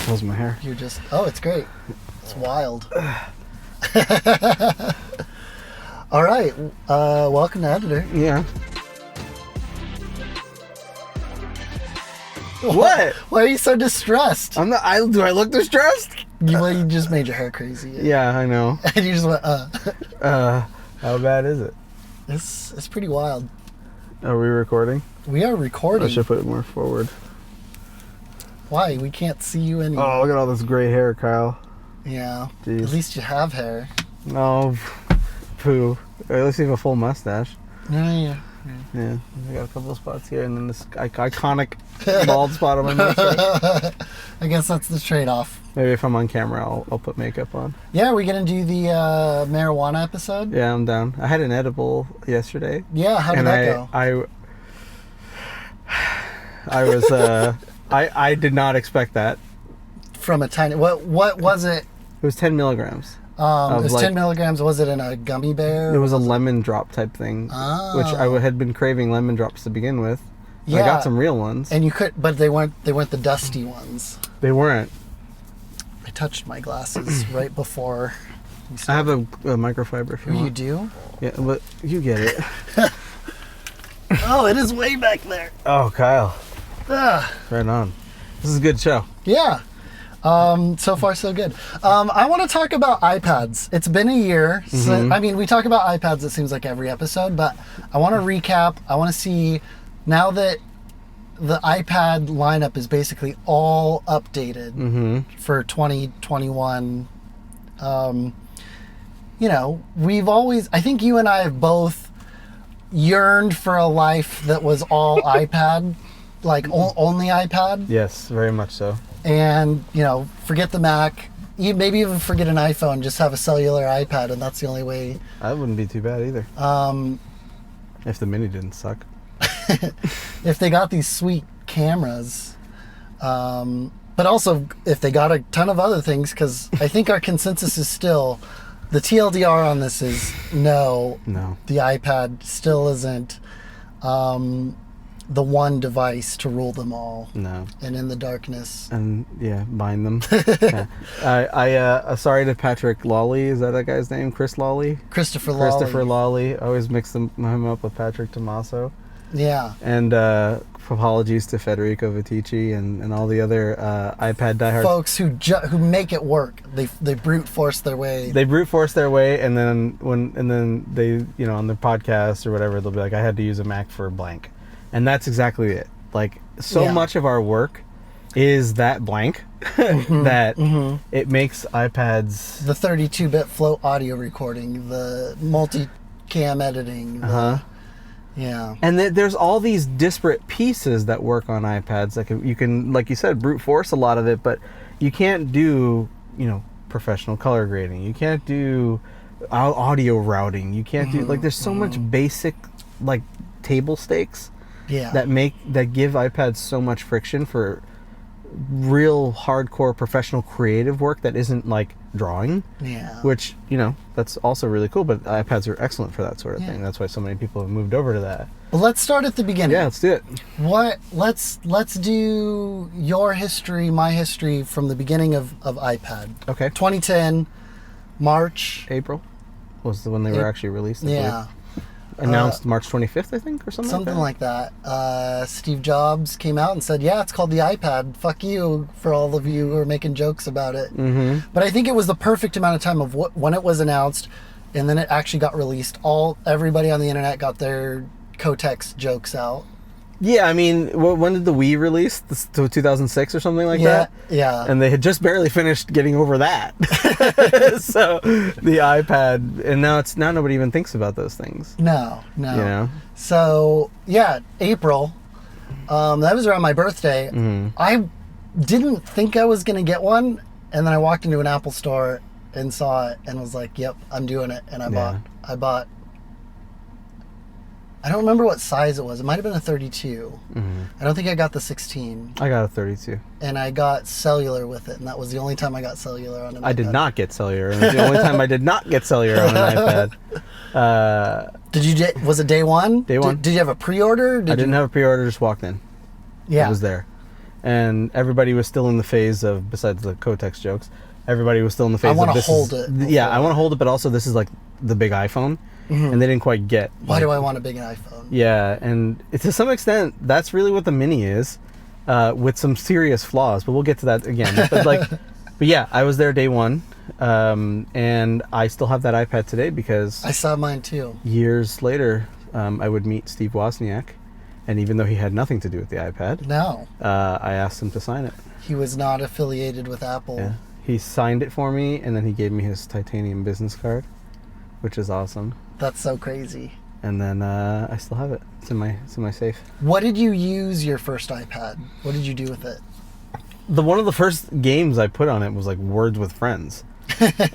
How's my hair? You're just... Oh, it's great. It's wild. All right. Welcome to Editor. Yeah. What? Why are you so distressed? I'm not. Do I look distressed? You just made your hair crazy. Yeah, I know. And you just went, How bad is it? It's pretty wild. Are we recording? We are recording. I should put it more forward. Why? We can't see you anymore. Oh, look at all this gray hair, Kyle. Yeah. Jeez. At least you have hair. Oh, poo. At least you have a full mustache. Yeah. Yeah, I got a couple of spots here, and then this iconic bald spot on my mustache. I guess that's the trade-off. Maybe if I'm on camera, I'll put makeup on. Yeah, are we gonna do the marijuana episode? Yeah, I'm down. I had an edible yesterday. Yeah, how did that go? I was I did not expect that. From a tiny... What was it? It was 10 milligrams. It was 10 milligrams. Was it in a gummy bear? It was a lemon drop type thing, which I had been craving lemon drops to begin with. Yeah. I got some real ones. And you could, but they weren't the dusty ones. They weren't. I touched my glasses right before. I have a microfiber if you want. You do? Yeah, but you get it. Oh, it is way back there. Oh, Kyle. Ah. Right on. This is a good show. Yeah. So far, so good. I want to talk about iPads. It's been a year. Mm-hmm. I mean, we talk about iPads, it seems like every episode, but I want to recap. I want to see, now that the iPad lineup is basically all updated for 2021, I think you and I have both yearned for a life that was all iPad, like only iPad. Yes, very much so. And, forget the Mac, maybe even forget an iPhone, just have a cellular iPad, and that's the only way. That wouldn't be too bad either. If the Mini didn't suck. If they got these sweet cameras. But also, if they got a ton of other things, because I think our consensus is still, the TLDR on this is no. The iPad still isn't the one device to rule them all. No. And in the darkness. And bind them. Yeah. I sorry to Patrick Lawley. Is that guy's name? Chris Lawley? Christopher Lawley. I always mix him up with Patrick Tommaso. Yeah. And apologies to Federico Vitici and all the other iPad diehards. Folks who make it work. They brute force their way. They brute force their way, and then they on their podcast or whatever, they'll be like, I had to use a Mac for blank. And that's exactly it. Like, much of our work is that blank that it makes iPads... The 32-bit float audio recording, the multi-cam editing. Yeah. And there's all these disparate pieces that work on iPads. Like, you can, like you said, brute force a lot of it, but you can't do, professional color grading. You can't do audio routing. You can't do... Like, there's so much basic, like, table stakes. Yeah. That give iPads so much friction for real hardcore professional creative work that isn't like drawing. Yeah. Which, that's also really cool, but iPads are excellent for that sort of thing. That's why so many people have moved over to that. Well, let's start at the beginning. Yeah, let's do it. Let's do your history, my history from the beginning of iPad. Okay. 2010, March. April was the when they were actually released. I believe. Announced March 25th, I think, or something. Something like that. Steve Jobs came out and said, "Yeah, it's called the iPad. Fuck you for all of you who are making jokes about it." But I think it was the perfect amount of time of when it was announced, and then it actually got released. Everybody on the internet got their Kotex jokes out. Yeah, I mean, when did the Wii release? 2006 or something like that? Yeah. And they had just barely finished getting over that. So the iPad, and now nobody even thinks about those things. No. So, yeah, April, that was around my birthday. I didn't think I was going to get one, and then I walked into an Apple store and saw it and was like, yep, I'm doing it. And I bought I don't remember what size it was. It might have been a 32. I don't think I got the 16. I got a 32. And I got cellular with it, and that was the only time I got cellular on an iPad. I did not get cellular, and it was the only time I did not get cellular on an iPad. Was it day one? Day one. Did you have a pre-order? I didn't have a pre-order, just walked in. Yeah. It was there. and everybody was still in the phase of, besides the Kotex jokes, everybody was still in the phase I of want to this hold is, it. yeah, I want to hold it, but also this is like the big iPhone, and they didn't quite get. Why do I want a big iPhone? Yeah, and to some extent, that's really what the Mini is, with some serious flaws. But we'll get to that again. But yeah, I was there day one, and I still have that iPad today because I saw mine too. years later, I would meet Steve Wozniak, and even though he had nothing to do with the iPad, No, I asked him to sign it. he was not affiliated with Apple. Yeah, he signed it for me, and then he gave me his titanium business card, which is awesome. That's so crazy. And then I still have it. It's in my safe. What did you use your first iPad? What did you do with it? One of the first games I put on it was like Words with Friends,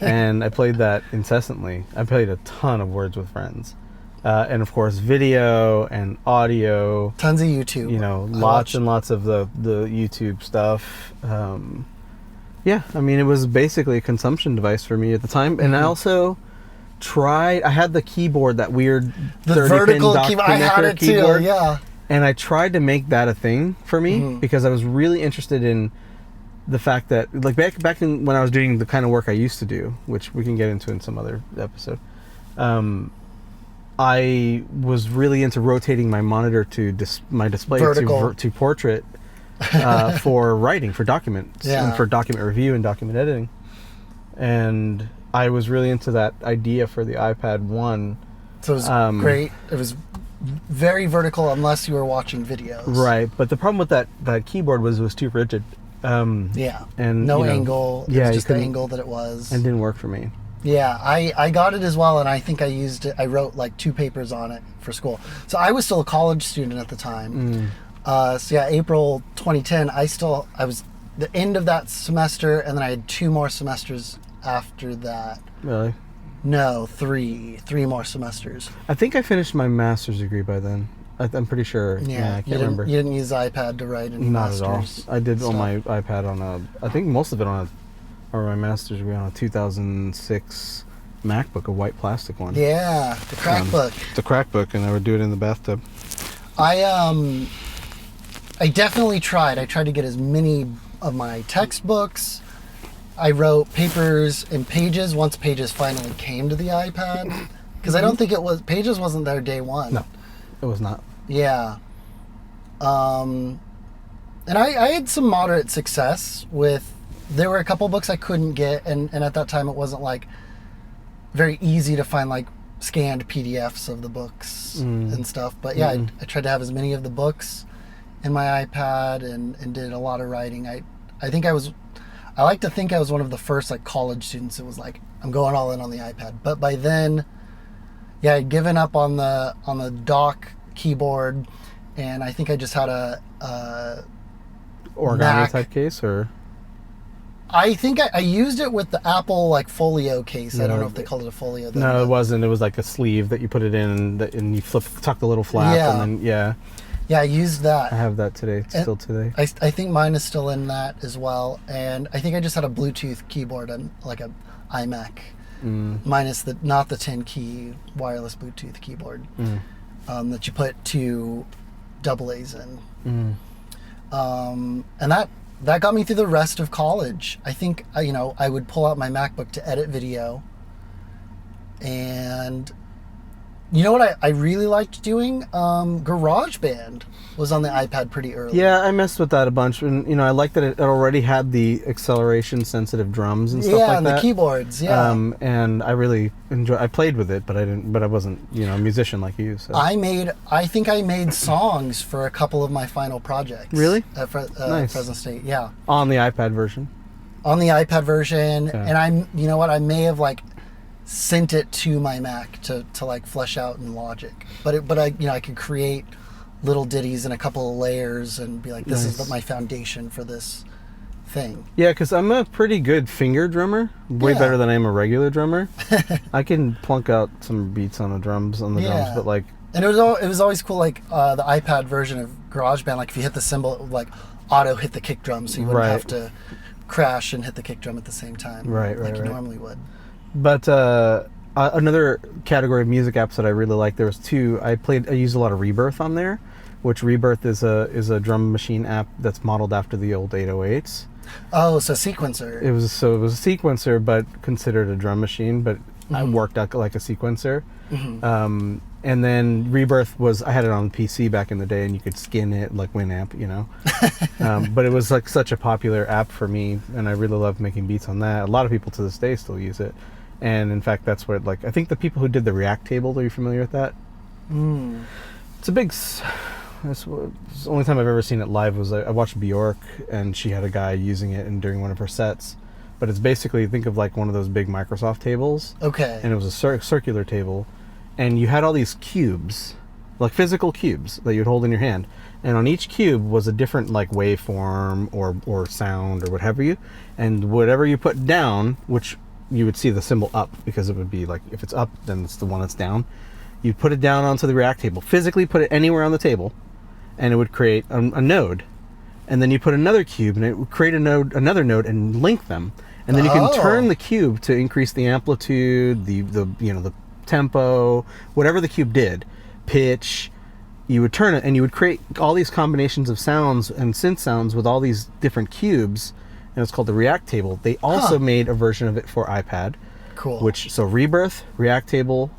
and I played that incessantly. I played a ton of Words with Friends, and of course video and audio. Tons of YouTube. You know, lots and lots of the YouTube stuff. Yeah, I mean, it was basically a consumption device for me at the time, and I also tried. I had the keyboard, that weird the 30-pin vertical Doc keyboard. I had Connector it keyboard. too. Yeah. And I tried to make that a thing for me because I was really interested in the fact that, like, back in when I was doing the kind of work I used to do, which we can get into in some other episode, I was really into rotating my monitor to my display to portrait for writing, for documents, and for document review and document editing. And I was really into that idea for the iPad 1. So it was great. It was very vertical unless you were watching videos. Right, but the problem with that keyboard was it was too rigid. Yeah. And no angle. Yeah, it was just the angle that it was. And didn't work for me. Yeah, I got it as well, and I think I used it. I wrote like 2 papers on it for school. So I was still a college student at the time. So yeah, April 2010, I was the end of that semester, and then I had 2 more semesters after that. Really? No, 3 more semesters. I think I finished my master's degree by then. I'm pretty sure. Yeah, I can't remember. You didn't use iPad to write any Not masters. at all. I did on my iPad I think most of it or my master's degree on a 2006 MacBook, a white plastic one. Yeah, the crack book. The crack book, and I would do it in the bathtub. I definitely tried. I tried to get as many of my textbooks. I wrote papers in Pages once Pages finally came to the iPad. Because I don't think Pages wasn't there day one. No, it was not. Yeah. And I had some moderate success with, there were a couple books I couldn't get, and at that time it wasn't like very easy to find like scanned PDFs of the books and stuff. But yeah, I tried to have as many of the books in my iPad and did a lot of writing. I like to think I was one of the first like college students that was like, I'm going all in on the iPad. But by then, yeah, I'd given up on the dock keyboard, and I think I just had a origami Mac type case, or I think I used it with the Apple like folio case. I don't know if they called it a folio. No, it wasn't. It was like a sleeve that you put it in, and you tuck the little flap, and then yeah, I used that. I have that today, still today. I think mine is still in that as well, and I think I just had a Bluetooth keyboard and like a iMac, minus not the 10-key wireless Bluetooth keyboard that you put 2 AA's in, and that got me through the rest of college. I think I would pull out my MacBook to edit video, and you know what I really liked doing? GarageBand was on the iPad pretty early. Yeah, I messed with that a bunch, and I liked that it already had the acceleration-sensitive drums and stuff like that. Yeah, and the keyboards. Yeah, and I really enjoyed. I played with it, but I wasn't a musician like you. So I think I made songs for a couple of my final projects. Really? At Nice. Fresno State. Yeah. On the iPad version. On the iPad version, Yeah. and I may have like sent it to my Mac to like flesh out in Logic, but I could create little ditties in a couple of layers and be like, this is my foundation for this thing. Yeah, because I'm a pretty good finger drummer, way better than I am a regular drummer. I can plunk out some beats on the drums, drums, but like. And it was always cool, like the iPad version of GarageBand. Like if you hit the cymbal, it would like auto hit the kick drum, so you wouldn't have to crash and hit the kick drum at the same time, like you normally would. But another category of music apps that I really like, there was 2. I used a lot of Rebirth on there, which Rebirth is a drum machine app that's modeled after the old 808s. Oh, so sequencer. It was a sequencer, but considered a drum machine, but I worked out like a sequencer. And then Rebirth I had it on PC back in the day, and you could skin it like Winamp, you know. But it was like such a popular app for me, and I really loved making beats on that. A lot of people to this day still use it, and in fact, that's what I think the people who did the React table. Are you familiar with that? It's a big. It's the only time I've ever seen it live was I watched Bjork, and she had a guy using it during one of her sets. But it's basically, think of like one of those big Microsoft tables. Okay. And it was a circular table. And you had all these cubes, like physical cubes that you'd hold in your hand. And on each cube was a different like waveform or sound or what have you. And whatever you put down, which you would see the symbol up, because it would be like, if it's up, then it's the one that's down. You'd put it down onto the React table, physically put it anywhere on the table, and it would create a node. And then you put another cube, and it would create another node, and link them. And then you can turn the cube to increase the amplitude, the tempo, whatever the cube did, pitch. You would turn it, and you would create all these combinations of sounds and synth sounds with all these different cubes, and it's called the React table. They also made a version of it for iPad. Cool. So Rebirth, React table,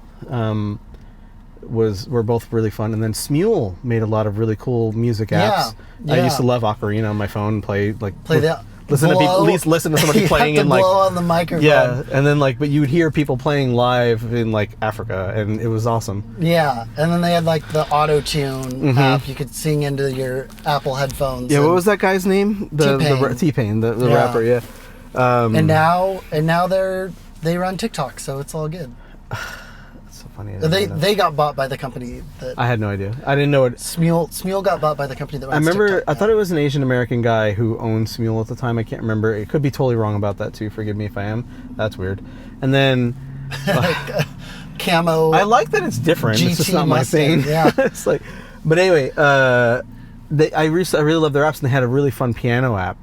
were both really fun, and then Smule made a lot of really cool music apps. I used to love Ocarina on my phone, play that. Listen to people, at least listen to somebody playing in like blow on the microphone. Yeah, and then but you would hear people playing live in like Africa, and it was awesome. Yeah, and then they had like the auto tune app. You could sing into your Apple headphones. Yeah, what was that guy's name? T-Pain, the rapper. Yeah. And now they run TikTok, so it's all good. So funny. They got bought by the company that I had no idea. I didn't know it. Smule got bought by the company that runs TikTok. I thought it was an Asian American guy who owned Smule at the time. I can't remember. It could be totally wrong about that too. Forgive me if I am. That's weird. And then camo. I like that it's different. GT it's just not my Mustang, thing. Yeah. It's like, but anyway, I really love their apps, and they had a really fun piano app.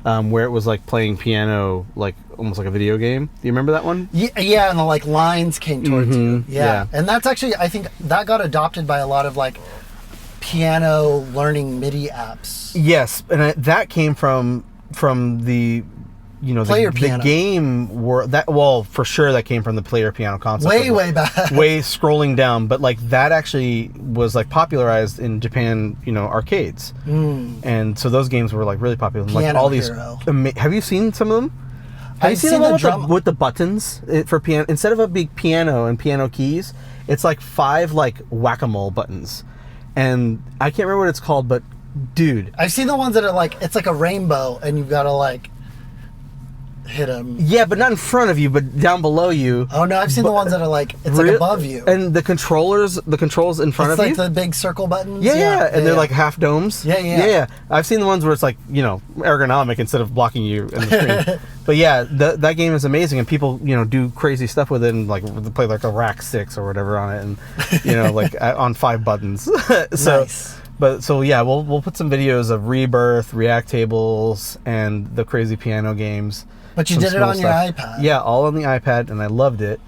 Where it was like playing piano, like almost like a video game. Do you remember that one? Yeah, and the like lines came towards you. Yeah, and that's actually, I think that got adopted by a lot of like piano learning MIDI apps. Yes, and that came from the player piano. The game for sure that came from the player piano concept. Way back. Way scrolling down, but like that actually was like popularized in Japan, arcades. And so those games were like really popular. Piano like all these Hero. Have you seen some of them? Have you seen the one with the buttons for piano? Instead of a big piano and piano keys, it's like 5 like whack-a-mole buttons. And I can't remember what it's called, but dude, I've seen the ones that are like, it's like a rainbow and you've got to like hit them. Yeah, but not in front of you, but down below you. Oh no, I've seen the ones that are like, it's like above you. And the controls in front of you. It's like the big circle buttons. Yeah. And they're like half domes. Yeah. I've seen the ones where it's like, ergonomic instead of blocking you in the screen. But yeah, that game is amazing, and people, do crazy stuff with it, and like they play like a rack 6 or whatever on it, and like on 5 buttons. So, nice. But so yeah, we'll put some videos of Rebirth, React tables, and the crazy piano games. But you did it on your iPad. Yeah, all on the iPad, and I loved it.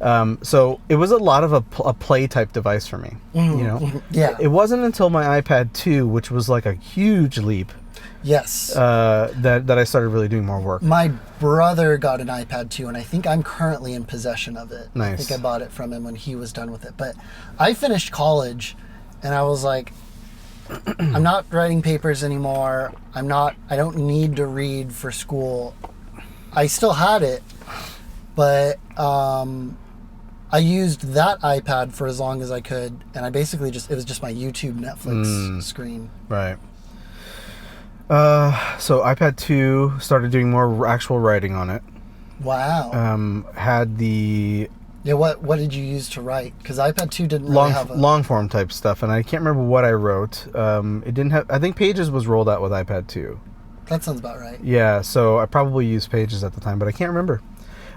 So it was a lot of a play type device for me. Yeah. It wasn't until my iPad 2, which was like a huge leap. Yes. That I started really doing more work. My brother got an iPad 2, and I think I'm currently in possession of it. Nice. I think I bought it from him when he was done with it. But I finished college, and I was like, I'm not writing papers anymore. I don't need to read for school. I still had it, but I used that iPad for as long as I could, and I basically it was just my YouTube, Netflix screen. Right. So iPad 2, started doing more actual writing on it. Wow. Had the... Yeah, what did you use to write? Because iPad 2 didn't really have long form type stuff, and I can't remember what I wrote. It didn't have... I think Pages was rolled out with iPad 2. That sounds about right. Yeah, so I probably used Pages at the time, but I can't remember.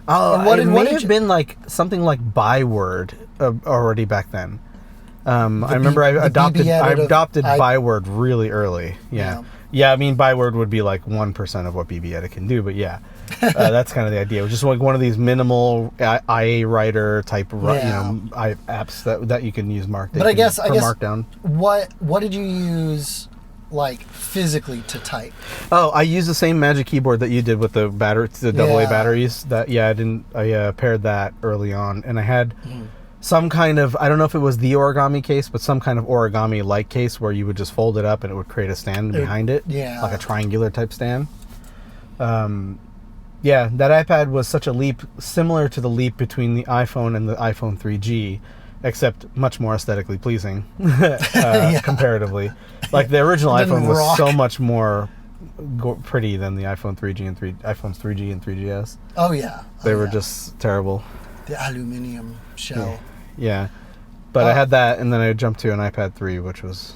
It may have been like something like Byword already back then. I remember I adopted Byword really early. Yeah. Yeah, I mean, Byword would be like 1% of what BB Edit can do, but yeah, that's kind of the idea. It was just like one of these minimal IA writer type, apps that you can use Markdown. But I guess Markdown. What did you use, like, physically to type? Oh, I used the same Magic Keyboard that you did with the AA batteries. I paired that early on, and I had some kind of, I don't know if it was the origami case, but some kind of origami-like case where you would just fold it up and it would create a stand behind it. Yeah. Like a triangular type stand. Yeah, that iPad was such a leap, similar to the leap between the iPhone and the iPhone 3G, except much more aesthetically pleasing, comparatively. Like the original iPhone was so much more pretty than the iPhone 3G and iPhones 3G and 3GS. Oh yeah, they were just terrible. The aluminum shell. Yeah, but I had that, and then I jumped to an iPad 3, which was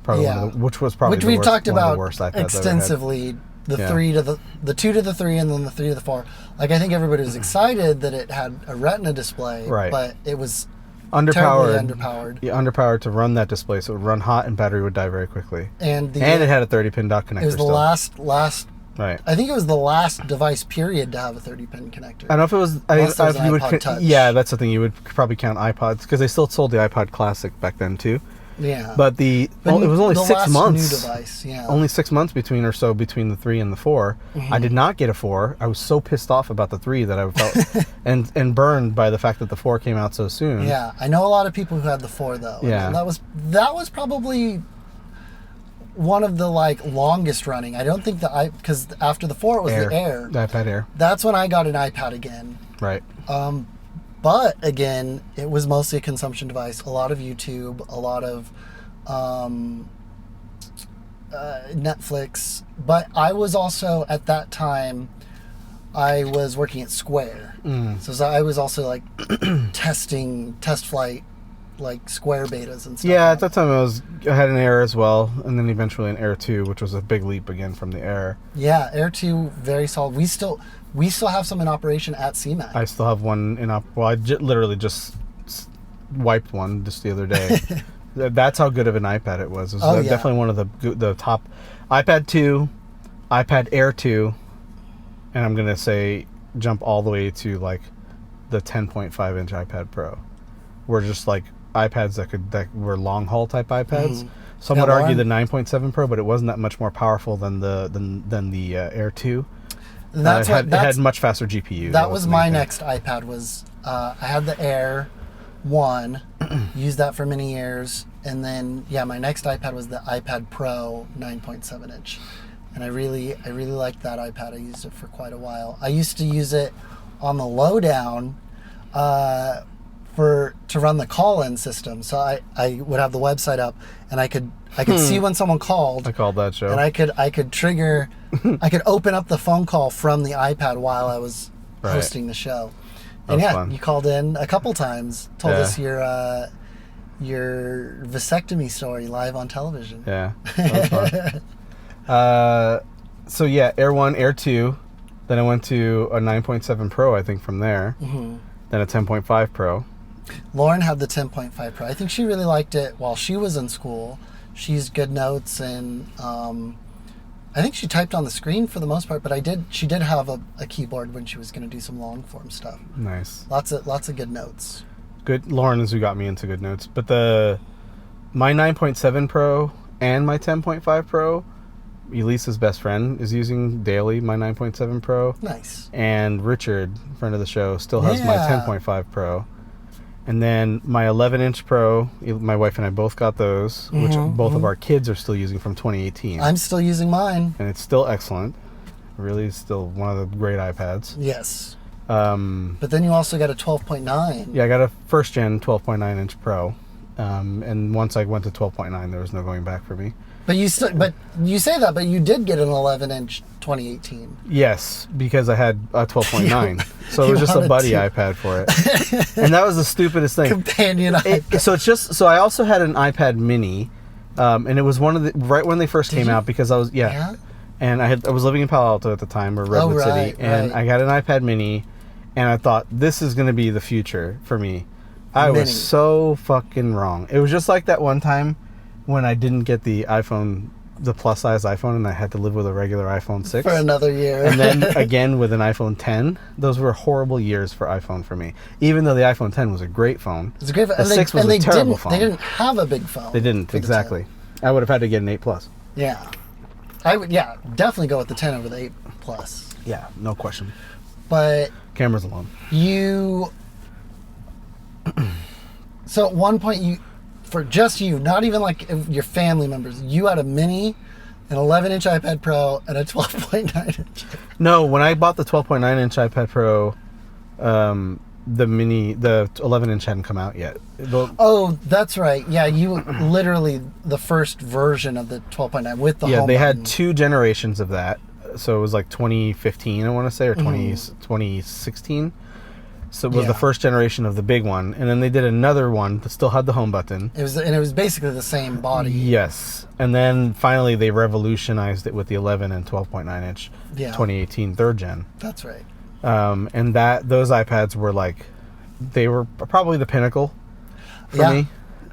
probably which we've talked about worst iPads extensively. The 2 to the 3, and then the 3 to the 4. Like, I think everybody was excited that it had a Retina display, right? But it was underpowered. Yeah, underpowered to run that display, so it would run hot and battery would die very quickly. And it had a 30-pin dock connector. It was the last. Right. I think it was the last device period to have a 30-pin connector. I don't know if it was. Touch. Yeah, that's the thing. You would probably count iPods because they still sold the iPod Classic back then too. Yeah. But it was only 6 months. New device, yeah. Only 6 months between the 3 and the 4. I did not get a 4. I was so pissed off about the 3 that I felt and burned by the fact that the 4 came out so soon. Yeah, I know a lot of people who had the 4 though. Yeah. And that was probably one of the longest running. I don't think because after the 4 it was the Air. The iPad Air. That's when I got an iPad again. Right. But again, it was mostly a consumption device. A lot of YouTube, a lot of Netflix. But I was also, at that time, I was working at Square. So I was also test flight, Square betas and stuff. Yeah, at that time I had an Air as well, and then eventually an Air 2, which was a big leap again from the Air. Yeah, Air 2, very solid. We still have some in operation at CMAC. I still have one in I literally just wiped one just the other day. That's how good of an iPad it was. It was definitely one of the top. iPad 2, iPad Air 2, and I'm going to say jump all the way to the 10.5 inch iPad Pro. Were just iPads that were long haul type iPads. Some would argue the 9.7 Pro, but it wasn't that much more powerful than the Air 2. It had much faster GPU. That was my next iPad. I had the Air 1, used that for many years, and then my next iPad was the iPad Pro 9.7 inch, and I really liked that iPad. I used it for quite a while. I used to use it on the lowdown to run the call-in system. So I would have the website up, and I could see when someone called. I called that show. And I could trigger, I could open up the phone call from the iPad while I was hosting the show. And fun. You called in a couple times, told us your vasectomy story live on television. Yeah, that was fun. So Air 1, Air 2, then I went to a 9.7 Pro, I think, from there. Then a 10.5 Pro. Lauren had the 10.5 Pro. I think she really liked it while she was in school. She used good notes, and I think she typed on the screen for the most part, but she did have a keyboard when she was going to do some long form stuff. Nice. Lots of good notes. Good. Lauren is who got me into good notes. But my 9.7 Pro and my 10.5 Pro, Elisa's best friend is using daily my 9.7 Pro. Nice. And Richard, friend of the show, still has my 10.5 Pro. And then my 11-inch Pro, my wife and I both got those, which both of our kids are still using from 2018. I'm still using mine. And it's still excellent. Really still one of the great iPads. Yes. But then you also got a 12.9. Yeah, I got a first-gen 12.9-inch Pro. And once I went to 12.9, there was no going back for me. But you say that, but you did get an 11-inch 2018. Yes, because I had a 12.9. So it was just a buddy iPad for it. And that was the stupidest thing. Companion iPad. So I also had an iPad mini, and it was one of the, right when they first came out, because I was, and I was living in Palo Alto at the time, or Redwood City, and I got an iPad mini, and I thought, this is going to be the future for me. I was so fucking wrong. It was just like that one time when I didn't get the iPhone the plus size iPhone and I had to live with a regular iPhone 6 For another year. and then again with an iPhone 10. Those were horrible years for iPhone for me. Even though the iPhone 10 was a great phone, It's a great phone. the 6 was a terrible phone. They didn't have a big phone. They didn't, for the exactly. 10. I would have had to get an 8 Plus. Yeah. I would, yeah, definitely go with the 10 over the 8 Plus. Yeah, no question. But Cameras alone. So at one point for just you, not even like your family members, you had a mini, an 11-inch iPad Pro, and a 12.9-inch. No, when I bought the 12.9-inch iPad Pro, the 11-inch hadn't come out yet. Oh, that's right. Yeah, you literally the first version of the 12.9 with the home they button. had 2 generations of that. So it was like 2015, I want to say, or 2016. So it was the first generation of the big one, and then they did another one that still had the home button. It was basically the same body. Yes, and then finally they revolutionized it with the 11 and 12.9-inch 2018 third gen. That's right. And those iPads were they were probably the pinnacle for me.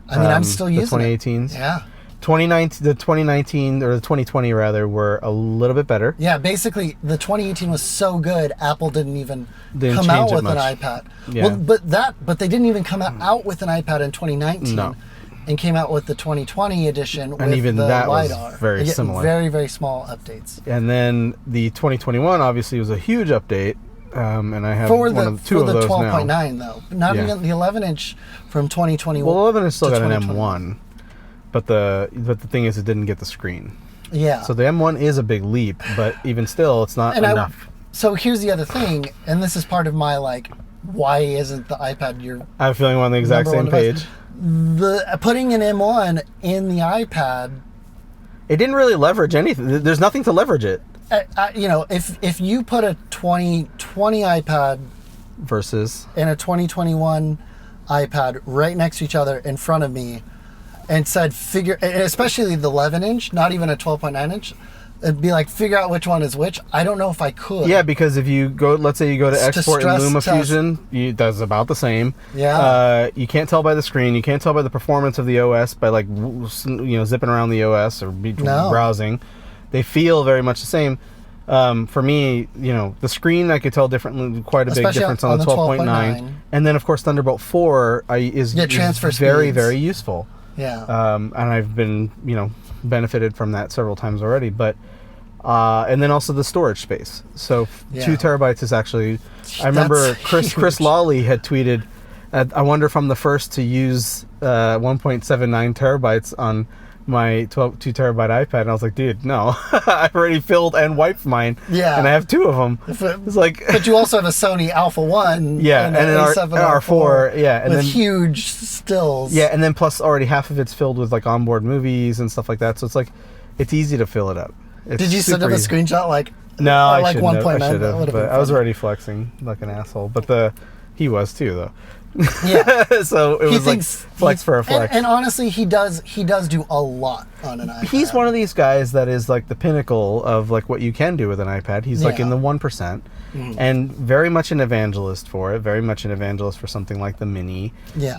I mean, I'm still using the 2018s. Yeah. The 2019 or the 2020 rather were a little bit better. Yeah, basically the 2018 was so good, Apple didn't even Didn't come change out it with much. an iPad. Yeah. Well, but they didn't even come out with an iPad in 2019. No. And came out with the 2020 edition with even the that was LiDAR. very Again, similar. Very, very small updates. And then the 2021 obviously was a huge update. And I have For two the of those 12.9 now. though. Not Yeah. even the 11-inch from 2021. Well, 11 has still to got an 2021. M1, but the thing is, it didn't get the screen. Yeah. So the M1 is a big leap, but even still, it's not enough. So here's the other thing, and this is part of my why isn't the iPad your I have a feeling we're on the exact number same one device? page. Putting an M1 in the iPad, It didn't really leverage anything. There's nothing to leverage it. if you put a 2020 iPad Versus, and a 2021 iPad right next to each other in front of me, and said and especially the 11-inch, not even a 12.9-inch, it'd be figure out which one is which. I don't know if I could. yeah, because if you go, let's say you go to To export in stress LumaFusion, that's about the same. Yeah. You can't tell by the screen. You can't tell by the performance of the OS by zipping around the OS or browsing. They feel very much the same. For me, the screen I could tell quite a big Especially difference on the 12.9. And then of course Thunderbolt 4 is transfer very, speeds. very useful. Yeah. And I've been, benefited from that several times already. But and then also the storage space. So 2 terabytes is actually. I remember That's Chris Lawley had tweeted, "I wonder if I'm the first to use 1.79 terabytes on my 2 terabyte iPad." And I was like, "Dude, no, I've already filled and wiped mine. Yeah. and I have 2 of them." It's like, but you also have a Sony Alpha 1. Yeah, and an R4, yeah, and with then huge stills. yeah, and then plus already half of it's filled with onboard movies and stuff like that. So it's easy to fill it up. It's Did you send him a super easy. screenshot No, I like shouldn't have. 1.9? I should That have. would've But been I was funny. already flexing like an asshole. But he was too, though. Yeah. So it He was flex for a flex. And honestly, he does do a lot on an iPad. He's one of these guys that is the pinnacle of what you can do with an iPad. He's in the 1%, and very much an evangelist for it. Very much an evangelist for something like the Mini. Yeah.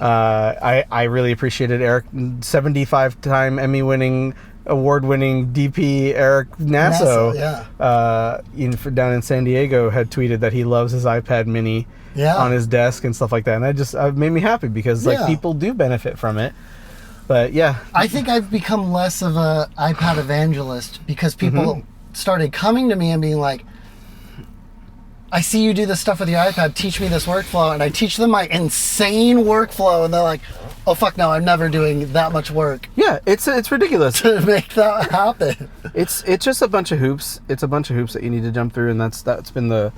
I really appreciated Eric, 75-time Emmy-winning, award-winning DP Eric Nasso. Down in San Diego, had tweeted that he loves his iPad Mini. On his desk and stuff like that, and it made me happy because people do benefit from it. But yeah, I think I've become less of a iPad evangelist because people started coming to me and being like, "I see you do this stuff with your iPad. Teach me this workflow," and I teach them my insane workflow, and they're like, "Oh fuck no, I'm never doing that much work." Yeah, it's ridiculous to make that happen. It's just a bunch of hoops. It's a bunch of hoops that you need to jump through, and that's been the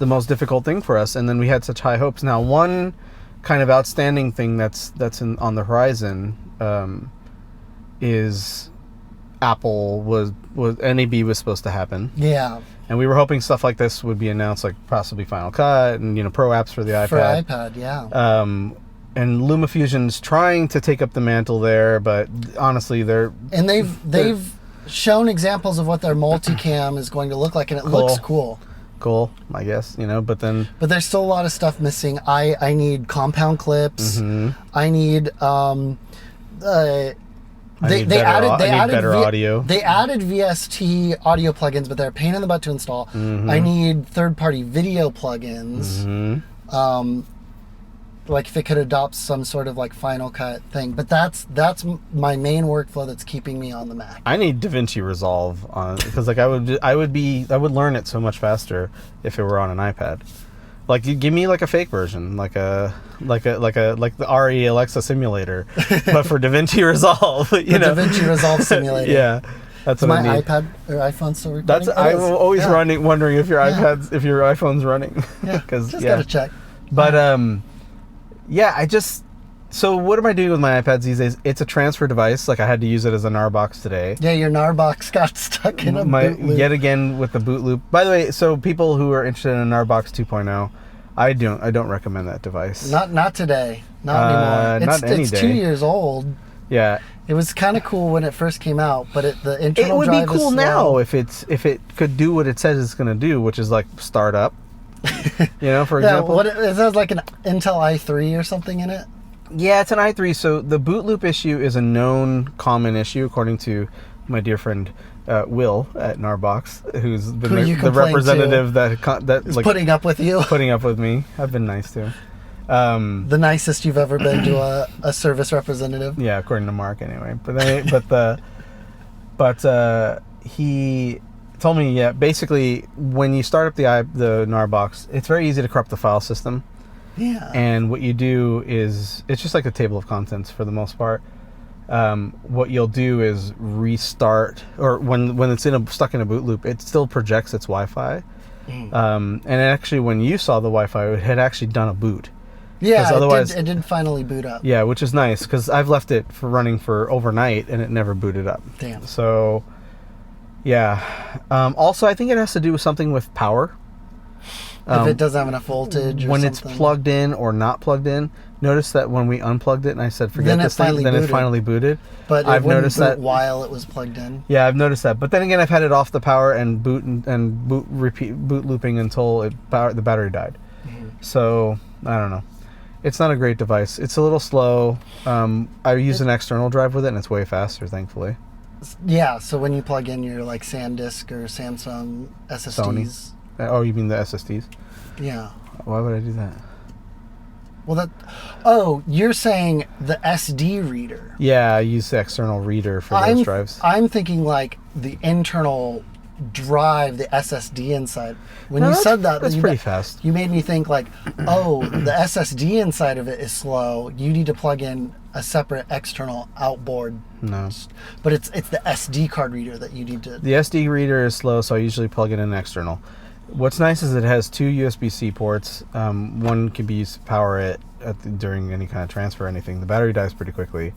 most difficult thing for us. And then we had such high hopes. Now, one kind of outstanding thing that's on the horizon is Apple was NAB was supposed to happen. Yeah. And we were hoping stuff like this would be announced, possibly Final Cut and pro apps for the iPad. For iPad, yeah. And LumaFusion's trying to take up the mantle there, but honestly, they've shown examples of what their multicam is going to look like, and it looks cool. Cool, I guess, but there's still a lot of stuff missing. I need compound clips. I need I need better audio. They added VST audio plugins, but they're a pain in the butt to install. Mm-hmm. I need third-party video plugins. Mm-hmm. Like if it could adopt some sort of like Final Cut thing, but that's my main workflow that's keeping me on the Mac. I need DaVinci Resolve on because like I would learn it so much faster if it were on an iPad. Like you give me like a fake version, like the RE Alexa simulator, but for DaVinci Resolve, you know. DaVinci Resolve simulator. Yeah, that's Is what my I need. iPad or iPhone still recording? That's I'm always wondering if your Yeah. if your iPhone's running. Yeah, Because just gotta check. But yeah, so what am I doing with my iPads these days? It's a transfer device. Like I had to use it as a NAR box today. Yeah, your NAR box got stuck in a boot loop. Yet again with the boot loop. By the way, so people who are interested in a NAR box 2.0, I don't recommend that device. Not today. Not anymore. It's 2 years old. Yeah. It was kind of cool when it first came out, but the internal It would drive be cool is now slow. if it could do what it says it's going to do, which is like start up. You know, for Yeah, example. it has like an Intel i3 or something in it. Yeah, it's an i3. So the boot loop issue is a known common issue, according to my dear friend Will at Narbox, who's been the representative that is like putting up with you. putting up with me. I've been nice to him. The nicest you've ever been to a service representative. Yeah, according to Mark, anyway. He told me, yeah, basically when you start up the Narbox, it's very easy to corrupt the file system. Yeah. And what you do is, it's just like a table of contents for the most part. What you'll do is restart, or when it's stuck in a boot loop, it still projects its Wi-Fi. And actually, when you saw the Wi-Fi, it had actually done a boot. Yeah, otherwise, it did finally boot up. Yeah, which is nice because I've left it for running for overnight and it never booted up. Damn. So, yeah. Also, I think it has to do with something with power. If it doesn't have enough voltage or when something. it's plugged in or not plugged in, notice that when we unplugged it and I said forget this thing, then it finally booted. But I've noticed that while it was plugged in. Yeah, I've noticed that. But then again, I've had it off the power and boot looping until the battery died. So I don't know. It's not a great device. It's a little slow. I use an external drive with it, and it's way faster, thankfully. Yeah. So when you plug in your like SanDisk or Samsung SSDs. Sony. Oh, you mean the SSDs? Yeah. Why would I do that? Well, oh, you're saying the SD reader. Yeah, I use the external reader for those drives. I'm thinking like the internal drive, the SSD inside. When you said that, that's pretty fast. You made me think like, oh, the SSD inside of it is slow. You need to plug in a separate external outboard. No. But it's the SD card reader that you need to. The SD reader is slow, so I usually plug it in external. What's nice is it has two USB-C ports. One can be used to power it during any kind of transfer or anything. The battery dies pretty quickly.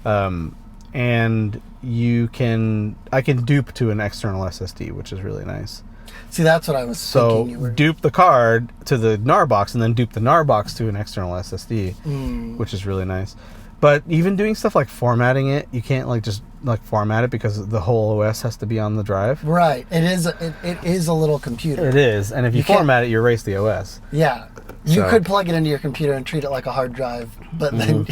And I can dupe to an external SSD, which is really nice. See, that's what I was thinking. So dupe the card to the NAR box and then dupe the NAR box to an external SSD, which is really nice. But even doing stuff like formatting it, you can't like just like format it because the whole OS has to be on the drive. Right. It is a little computer. It is, and if you format it, you erase the OS. Yeah. You could plug it into your computer and treat it like a hard drive, but then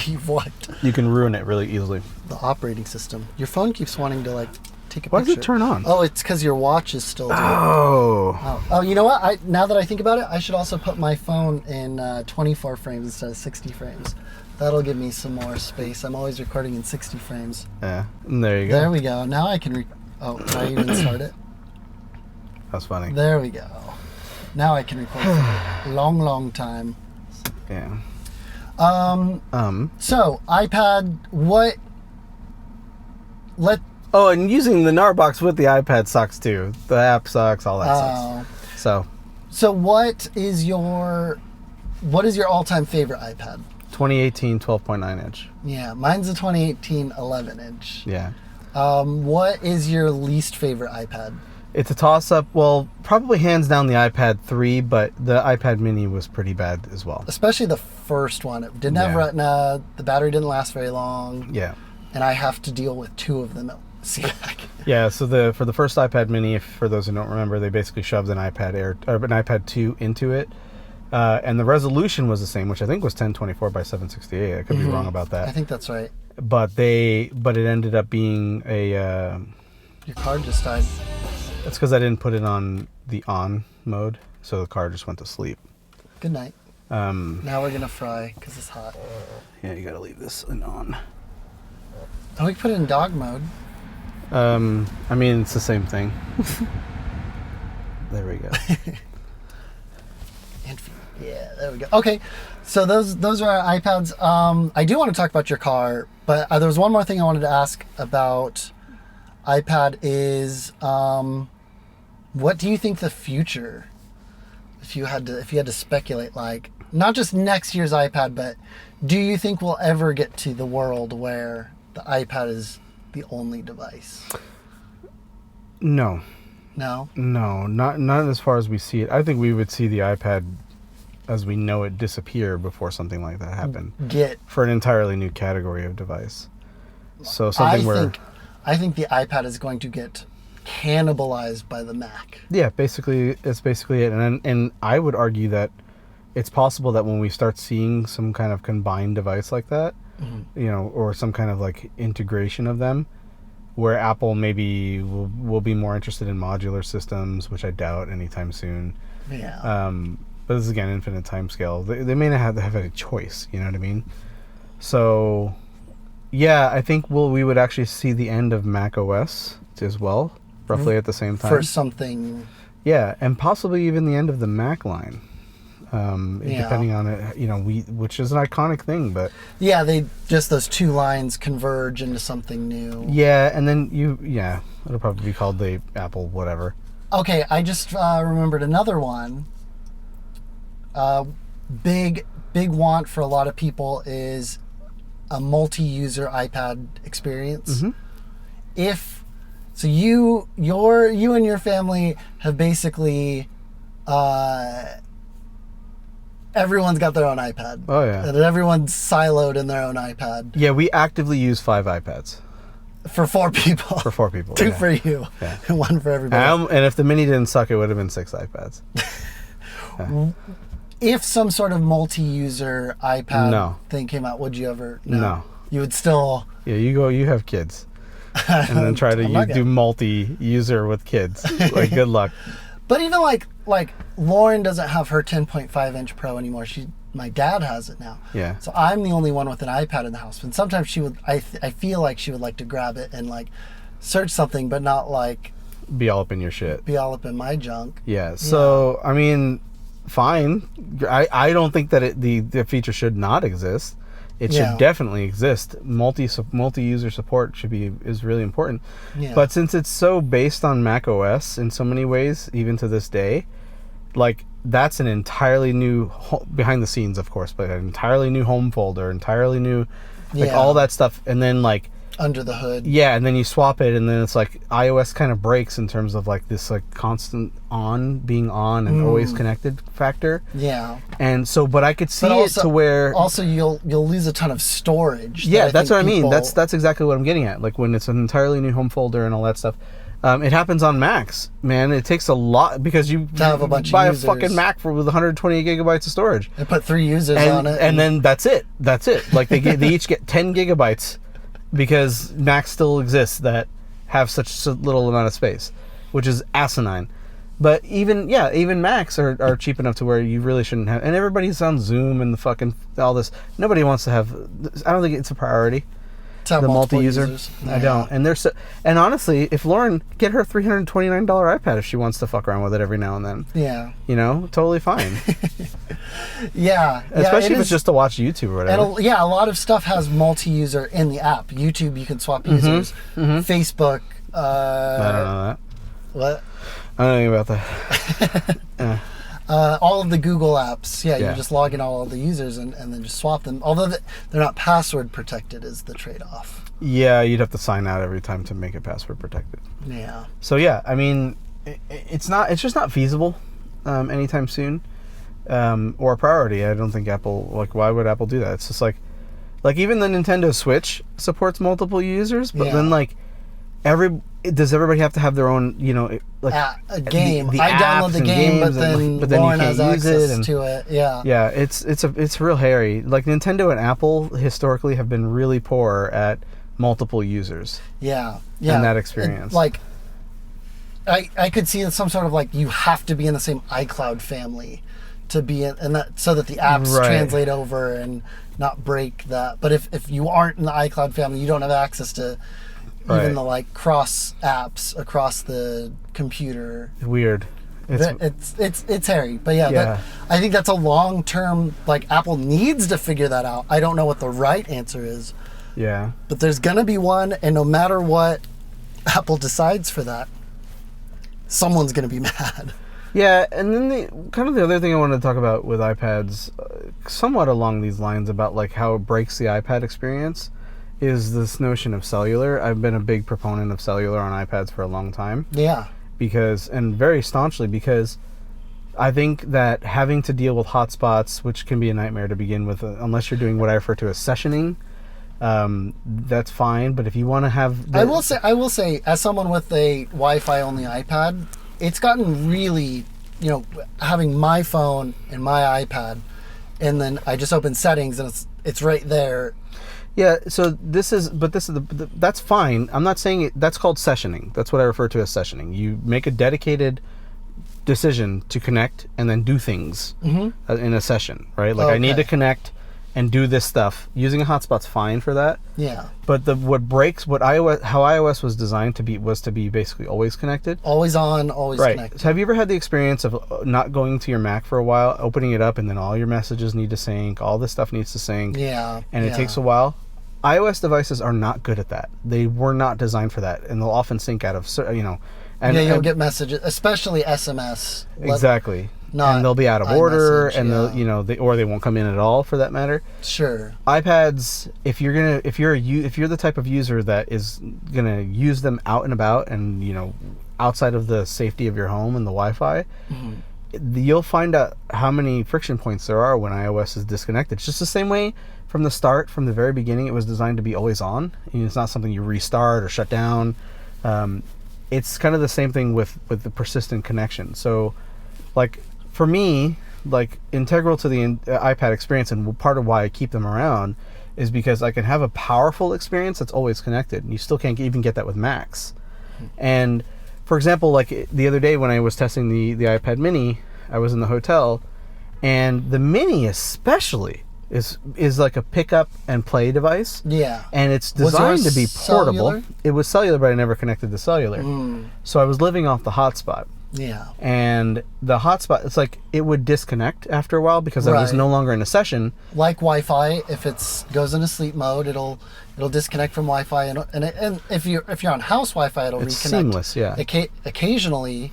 you can ruin it really easily. The operating system. Your phone keeps wanting to like take a picture. Why does it turn on? Oh, it's because your watch is still doing Oh, you know what? Now that I think about it, I should also put my phone in 24 frames instead of 60 frames. That'll give me some more space. I'm always recording in 60 frames. Yeah, and there you go. There we go. Now I can can I even start it? That's funny. There we go. Now I can record for a long time. Yeah. So, iPad, Oh, and using the NAR box with the iPad sucks too. The app sucks, all that sucks. So what is your all-time favorite iPad? 2018 12.9 inch. Yeah, mine's a 2018 11 inch. Yeah. What is your least favorite iPad? It's a toss-up. Well, probably hands down the iPad 3, but the iPad mini was pretty bad as well. Especially the first one. It didn't have Retina. The battery didn't last very long. Yeah. And I have to deal with two of them. Yeah, so for the first iPad mini, for those who don't remember, they basically shoved an iPad 2 into it. And the resolution was the same, which I think was 1024 by 768. I could be wrong about that. I think that's right. but it ended up being a. Your card just died. That's because I didn't put it on the on mode, so the car just went to sleep. Good night. Now we're gonna fry because it's hot. Yeah, you gotta leave this in on. Oh, we can put it in dog mode. I mean, it's the same thing. There we go. Yeah, there we go. Okay, so those are our iPads. I do want to talk about your car, but there was one more thing I wanted to ask about iPad is what do you think the future, if you had to speculate, like not just next year's iPad, but do you think we'll ever get to the world where the iPad is the only device? No, not as far as we see it. I think we would see the iPad as we know it disappear before something like that happened. For an entirely new category of device. So something I think the iPad is going to get cannibalized by the Mac. Yeah, it's basically it. And I would argue that it's possible that when we start seeing some kind of combined device like that, you know, or some kind of like integration of them, where Apple maybe will be more interested in modular systems, which I doubt anytime soon. Yeah. But this is again infinite timescale. They may not have a choice. You know what I mean? So, yeah, I think we would actually see the end of Mac OS as well, roughly at the same time. For something. Yeah, and possibly even the end of the Mac line. Depending on it, you know, which is an iconic thing, but yeah, those two lines converge into something new. Yeah, and then it'll probably be called the Apple whatever. Okay, I just remembered another one. Big want for a lot of people is a multi-user iPad experience. If so, you and your family have basically. Everyone's got their own iPad. Oh, yeah. And everyone's siloed in their own iPad. Yeah, we actively use 5 iPads. For 4 people. For 4 people. 2 for you. Yeah. And 1 for everybody. And if the mini didn't suck, it would have been 6 iPads. If some sort of multi-user iPad thing came out, would you ever? No. You would still... Yeah, you have kids. And then try to do multi-user with kids. Like, good luck. But even like Lauren doesn't have her 10.5 inch Pro anymore. My dad has it now. Yeah. So I'm the only one with an iPad in the house. And sometimes she would. I feel like she would like to grab it and like search something, but not like be all up in your shit. Be all up in my junk. Yeah. So I mean, fine. I don't think that the feature should not exist. It should definitely exist. Multi-user support is really important. Yeah. But since it's so based on Mac OS in so many ways, even to this day, like that's an entirely new behind the scenes, of course, but an entirely new home folder, entirely new, like all that stuff, and then like under the hood. Yeah, and then you swap it, and then it's like iOS kind of breaks in terms of like this like constant being on and always connected factor. Yeah. And so, but I could see it to where also you'll lose a ton of storage. Yeah, that's what I mean. That's exactly what I'm getting at. Like when it's an entirely new home folder and all that stuff. It happens on Macs, man. It takes a lot because you have a bunch buy of users. A fucking Mac with 120 gigabytes of storage. They put 3 users on it, and then that's it. Like they each get 10 gigabytes. Because Macs still exists that have such a little amount of space, which is asinine. But even Macs are cheap enough to where you really shouldn't have. And everybody's on Zoom and the fucking all this. Nobody wants to have. I don't think it's a priority. The multi-user. I don't. And honestly, if Lauren get her $329 iPad if she wants to fuck around with it every now and then. Yeah. You know, totally fine. Yeah. Especially if it's just to watch YouTube or whatever. A lot of stuff has multi-user in the app. YouTube, you can swap users. Facebook. I don't know that. What? I don't know about that. All of the Google apps, you just log in all of the users and then just swap them. Although they're not password protected is the trade-off. Yeah, you'd have to sign out every time to make it password protected. Yeah. So yeah, I mean, it's just not feasible anytime soon, or a priority. I don't think Apple, like, why would Apple do that? It's just like even the Nintendo Switch supports multiple users, but then like does everybody have to have their own, like a game. the I download apps the and game, but games then you Lauren can't has use it access and to it. Yeah. yeah, it's real hairy. Like Nintendo and Apple historically have been really poor at multiple users. Yeah. And that experience. Like, I could see some sort of like you have to be in the same iCloud family to be in, and that so that the apps Right. translate over and not break that. But if you aren't in the iCloud family, you don't have access to Right. even the like cross apps across the computer. Weird. It's hairy, but yeah, Yeah. I think that's a long term. Like Apple needs to figure that out. I don't know what the right answer is, Yeah. but there's gonna be one, and no matter what Apple decides for that, someone's gonna be mad. Yeah, and then the other thing I wanted to talk about with iPads, somewhat along these lines about like how it breaks the iPad experience, is this notion of cellular. I've been a big proponent of cellular on iPads for a long time Yeah, and very staunchly, because I think that having to deal with hotspots, which can be a nightmare to begin with, unless you're doing what I refer to as sessioning, that's fine. But if you want to have, I will say, as someone with a Wi-Fi only iPad, it's gotten really, having my phone and my iPad, and then I just open settings and it's right there. Yeah, so this is that's fine. I'm not saying it, that's called sessioning. That's what I refer to as sessioning. You make a dedicated decision to connect and then do things in a session, right? Like I need to connect and do this stuff. Using a hotspot's fine for that. Yeah. But how iOS was designed to be basically always connected. Always on, always Right. connected. So have you ever had the experience of not going to your Mac for a while, opening it up, and then all your messages need to sync, all this stuff needs to sync, Yeah. and it takes a while? iOS devices are not good at that. They were not designed for that, and they'll often sync out of, and you'll get messages, especially SMS. Exactly. Not And they'll be out of order, iMessage, and they'll, or they won't come in at all, for that matter. Sure. iPads, if you're the type of user that is gonna use them out and about, and outside of the safety of your home and the Wi-Fi, you'll find out how many friction points there are when iOS is disconnected. It's just the same way from the start, from the very beginning. It was designed to be always on. It's not something you restart or shut down. It's kind of the same thing with the persistent connection. So, like for me, like integral to the iPad experience, and part of why I keep them around, is because I can have a powerful experience that's always connected, and you still can't even get that with Macs. And for example, like the other day when I was testing the iPad Mini, I was in the hotel, and the Mini especially is like a pick up and play device. Yeah. And it's Was designed yours to be portable. cellular? It was cellular, but I never connected to cellular. So I was living off the hotspot. Yeah. And the hotspot, it's like it would disconnect after a while because I was Right. no longer in a session. Like Wi-Fi, if it goes into sleep mode, it'll disconnect from Wi-Fi, and if you're on house Wi-Fi, it'll It's reconnect. seamless, yeah. Occasionally,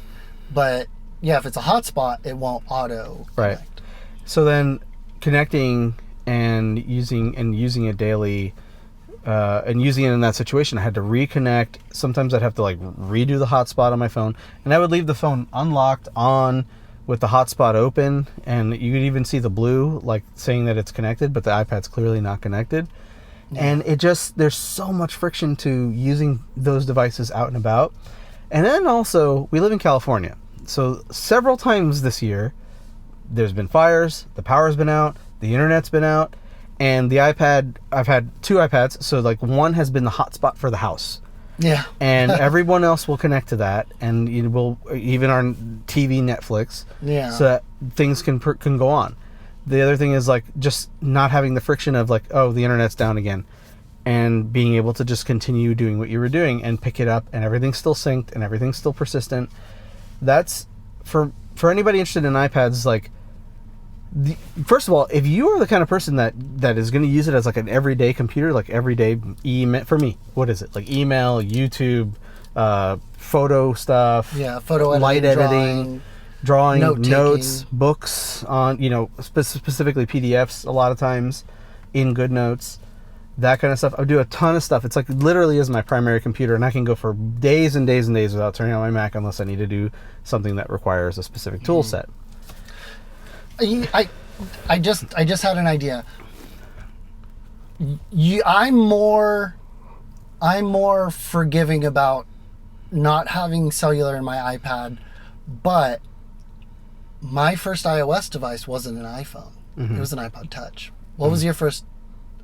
but yeah, if it's a hotspot, it won't auto Right. connect. So then connecting and using it daily, and using it in that situation, I had to reconnect. Sometimes I'd have to like redo the hotspot on my phone, and I would leave the phone unlocked on with the hotspot open, and you could even see the blue like saying that it's connected, but the iPad's clearly not connected. And there's so much friction to using those devices out and about. And then also, we live in California, so several times this year there's been fires, the power's been out, the internet's been out, and the iPad, I've had two iPads, so like one has been the hotspot for the house. Yeah. And everyone else will connect to that, and will even our TV, Netflix, Yeah. so that things can go on. The other thing is like just not having the friction of like, oh, the internet's down again, and being able to just continue doing what you were doing and pick it up, and everything's still synced and everything's still persistent. That's for anybody interested in iPads. Like, first of all, if you are the kind of person that is going to use it as like an everyday computer, like everyday email, for me, what is it? Like email, YouTube, photo stuff, photo editing, light editing, drawing, note-taking. notes, books on, specifically PDFs a lot of times, in GoodNotes, that kind of stuff. I do a ton of stuff. It's like literally is my primary computer, and I can go for days and days and days without turning on my Mac unless I need to do something that requires a specific tool set. I just had an idea. I'm more forgiving about not having cellular in my iPad, but my first iOS device wasn't an iPhone. It was an iPod Touch. What was your first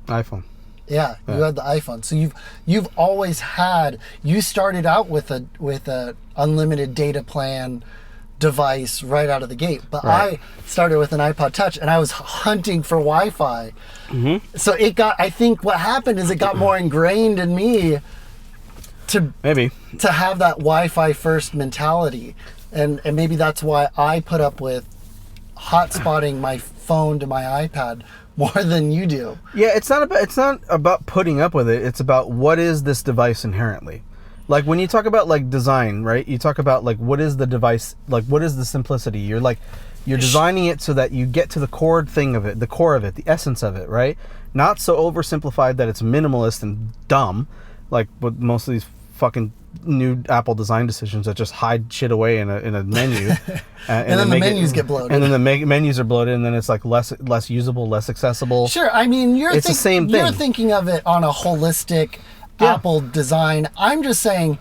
iPhone? Yeah, you had the iPhone. So you've always had. You started out with a unlimited data plan device right out of the gate, but Right. I started with an iPod Touch, and I was hunting for Wi-Fi. So it got. I think what happened is it got more ingrained in me to Maybe. have that Wi-Fi first mentality, and maybe that's why I put up with hotspotting my phone to my iPad more than you do. Yeah, it's not about putting up with it. It's about what is this device inherently. Like when you talk about like design, right? You talk about like what is the device, like what is the simplicity? You're designing it so that you get to the core thing of it, the core of it, the essence of it, right? Not so oversimplified that it's minimalist and dumb, like with most of these fucking new Apple design decisions that just hide shit away in a menu, and then the menus get bloated, and then the menus are bloated, and then it's like less usable, less accessible. Sure, I mean it's the same thing. You're thinking of it on a holistic Apple design. I'm just saying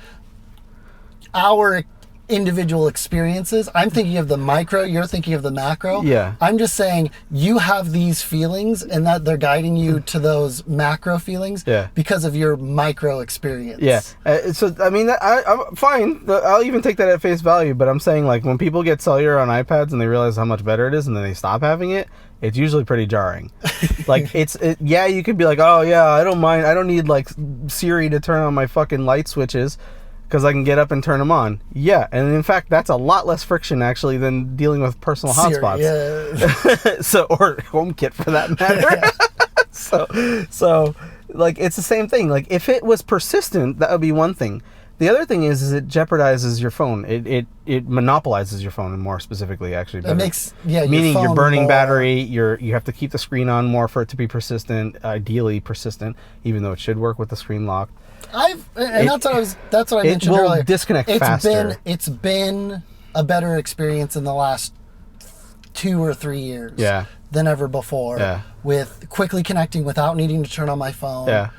our individual experiences. I'm thinking of the micro, you're thinking of the macro. Yeah. I'm just saying you have these feelings and that they're guiding you to those macro feelings because of your micro experience. Yeah. So, I mean, I'm fine. I'll even take that at face value, but I'm saying like when people get cellular on iPads and they realize how much better it is and then they stop having it, it's usually pretty jarring. Like yeah, you could be like, oh yeah, I don't mind. I don't need like Siri to turn on my fucking light switches, because I can get up and turn them on. Yeah, and in fact, that's a lot less friction actually than dealing with personal hotspots. Yeah. So, or HomeKit for that matter. so, like it's the same thing. Like if it was persistent, that would be one thing. The other thing is it jeopardizes your phone. It monopolizes your phone, and more specifically, actually. It makes meaning your you're burning more battery. You have to keep the screen on more for it to be persistent. Ideally persistent, even though it should work with the screen locked. That's what I mentioned earlier. It will disconnect faster. It's been a better experience in the last 2 or 3 years than ever before. With quickly connecting without needing to turn on my phone.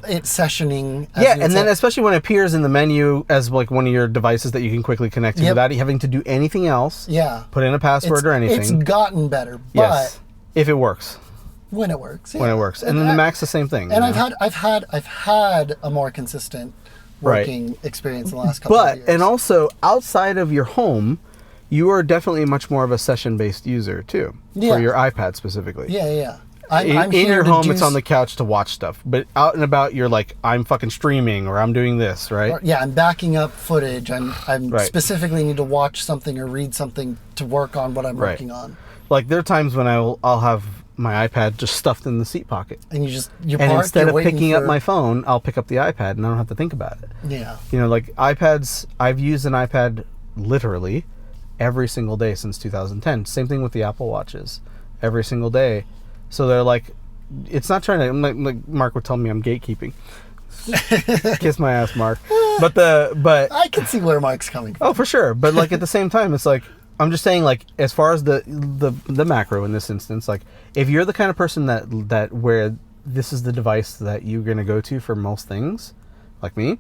It's sessioning. And then especially when it appears in the menu as like one of your devices that you can quickly connect to without having to do anything else. Yeah. Put in a password or anything. It's gotten better, but if it works. When it works. When it works. And then the Mac's the same thing. And I've had a more consistent working experience in the last couple of years. And also outside of your home, you are definitely much more of a session-based user too. For your iPad specifically. Yeah. I'm in your home, it's on the couch to watch stuff. But out and about, you're like, I'm fucking streaming or I'm doing this, right? I'm backing up footage. I'm specifically need to watch something or read something to work on what I'm working on. Like there are times when I'll have my iPad just stuffed in the seat pocket. And instead of picking up my phone, I'll pick up the iPad and I don't have to think about it. Yeah. You know, like iPads, I've used an iPad literally every single day since 2010. Same thing with the Apple Watches. Every single day. So they're like, it's not trying to, like Mark would tell me I'm gatekeeping. Kiss my ass, Mark. But I can see where Mark's coming from. Oh, for sure. But like at the same time, it's like, I'm just saying, like, as far as the macro in this instance, like, if you're the kind of person that where this is the device that you're going to go to for most things, like me,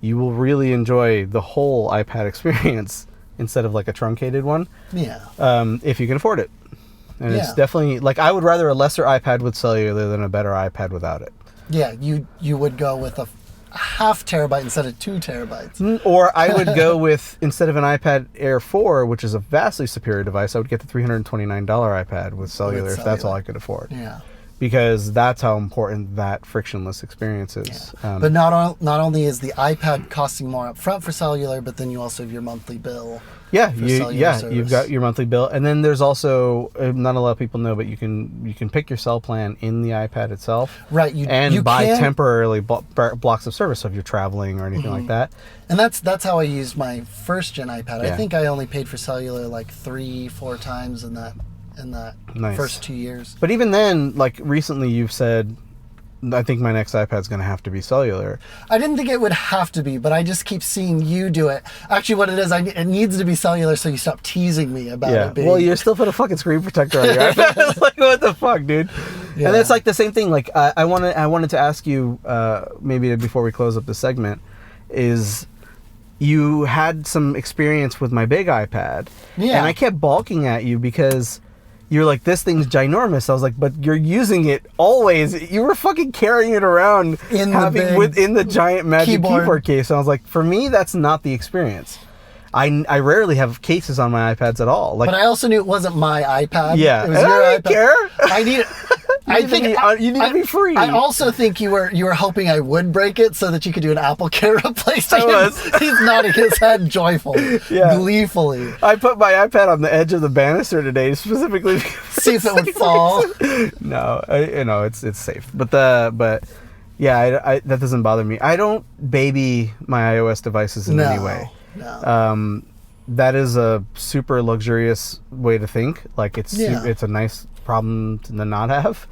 you will really enjoy the whole iPad experience instead of like a truncated one. Yeah. If you can afford it. And it's definitely, like, I would rather a lesser iPad with cellular than a better iPad without it. Yeah, you would go with a half terabyte instead of 2 terabytes. Or I would go with, instead of an iPad Air 4, which is a vastly superior device, I would get the $329 iPad with cellular if that's all I could afford. Yeah. Because that's how important that frictionless experience is. Yeah. But not only is the iPad costing more up front for cellular, but then you also have your monthly bill. You've got your monthly bill, and then there's also, not a lot of people know, but you can pick your cell plan in the iPad itself, right? You buy temporarily blocks of service, so if you're traveling or anything like that. And that's how I used my first gen iPad. I think I only paid for cellular like 3-4 times in that first 2 years. But even then, like recently, you've said, I think my next iPad's going to have to be cellular. I didn't think it would have to be, but I just keep seeing you do it. Actually, what it is, it needs to be cellular, so you stop teasing me about it being... Well, you still put a fucking screen protector on your iPad. It's like, what the fuck, dude? Yeah. And it's like the same thing. Like, I wanted to ask you, maybe before we close up the segment, is you had some experience with my big iPad. Yeah. And I kept balking at you because you're like, this thing's ginormous. I was like, but you're using it always. You were fucking carrying it around within the giant Magic keyboard case. And I was like, for me, that's not the experience. I rarely have cases on my iPads at all. Like, but I also knew it wasn't my iPad. Yeah. It was your I iPad. didn't care. I need it. You need to be free. I also think you were hoping I would break it so that you could do an Apple Care replacement. I was. He's nodding his head joyfully, gleefully. I put my iPad on the edge of the banister today specifically See if it would fall. No, it's safe. But yeah, that doesn't bother me. I don't baby my iOS devices in any way. No. That is a super luxurious way to think. Like it's a nice problem to not have,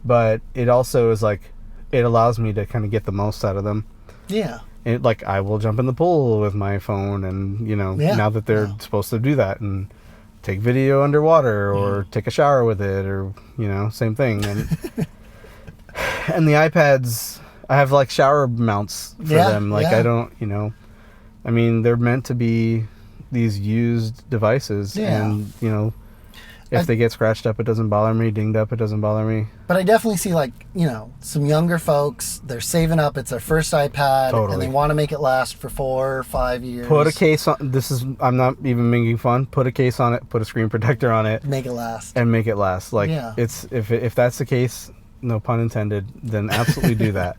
but it also is like it allows me to kind of get the most out of them. Yeah. Like I will jump in the pool with my phone, and now that they're supposed to do that, and take video underwater or take a shower with it, or same thing. And and the iPads, I have like shower mounts for them. Like I don't, I mean, they're meant to be these used devices, and if they get scratched up, it doesn't bother me. Dinged up, it doesn't bother me. But I definitely see some younger folks. They're saving up. It's their first iPad, and they want to make it last for 4 or 5 years. Put a case on. I'm not even making fun. Put a case on it. Put a screen protector on it. Make it last. And make it last. Like it's if that's the case, no pun intended, then absolutely do that.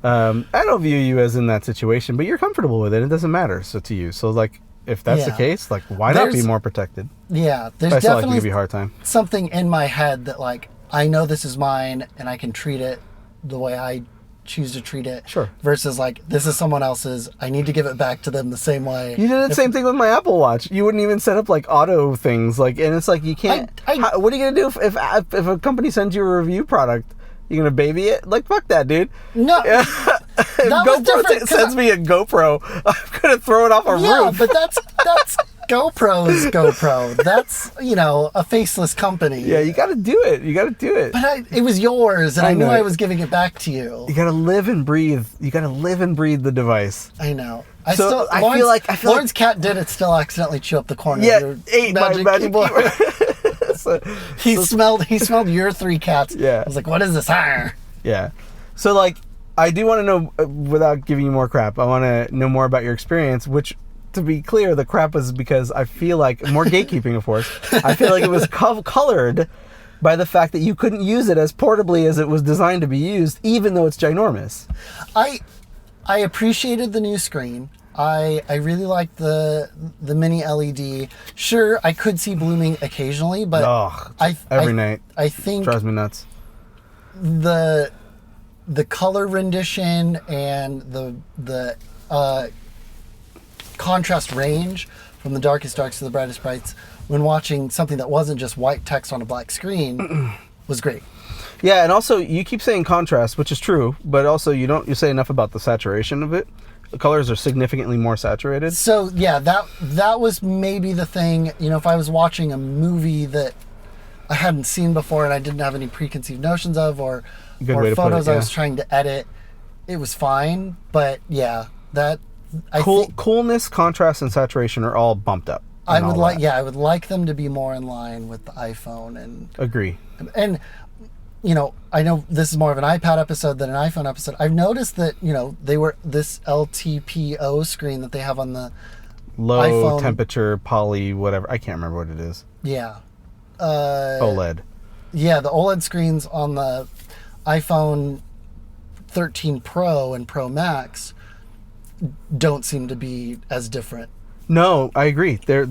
I don't view you as in that situation, but you're comfortable with it. It doesn't matter to you. So like, if that's the case, like, why not be more protected? Yeah, there's I still definitely like to give you a hard time. Something in my head that like I know this is mine and I can treat it the way I choose to treat it. Sure. Versus like this is someone else's. I need to give it back to them the same way. You did the same thing with my Apple Watch. You wouldn't even set up like auto things, like, and it's like you can't. What are you gonna do if a company sends you a review product? You gonna baby it? Like, fuck that, dude. No. If GoPro sends me a GoPro, I'm gonna throw it off a roof. Yeah, but that's GoPro's GoPro. That's a faceless company. Yeah, you gotta do it. But it was yours, and I knew I was giving it back to you. You gotta live and breathe. You gotta live and breathe the device. I know. I feel like Lauren's cat did it. Still accidentally chew up the corner. Yeah, of your ate my magic keyboard. He smelled your 3 cats. Yeah. I was like, what is this? Yeah. So like, I do want to know, without giving you more crap, I want to know more about your experience, which, to be clear, the crap was because I feel like, more gatekeeping of course, I feel like it was colored by the fact that you couldn't use it as portably as it was designed to be used, even though it's ginormous. I appreciated the new screen. I really liked the mini LED. Sure, I could see blooming occasionally, but every night. I think it drives me nuts. The color rendition and the contrast range from the darkest darks to the brightest brights when watching something that wasn't just white text on a black screen was great. Yeah, and also you keep saying contrast, which is true, but also you say enough about the saturation of it. The colors are significantly more saturated. So yeah, that was maybe the thing. If I was watching a movie that I hadn't seen before and I didn't have any preconceived notions of, or photos I was trying to edit, it was fine. But yeah, coolness, contrast, and saturation are all bumped up. I would like them to be more in line with the iPhone. And agree. And I know this is more of an iPad episode than an iPhone episode. I've noticed that they were this LTPO screen that they have on the low iPhone. Temperature poly whatever. I can't remember what it is. Yeah. OLED. Yeah, the OLED screens on the iPhone 13 Pro and Pro Max don't seem to be as different. No, I agree. They're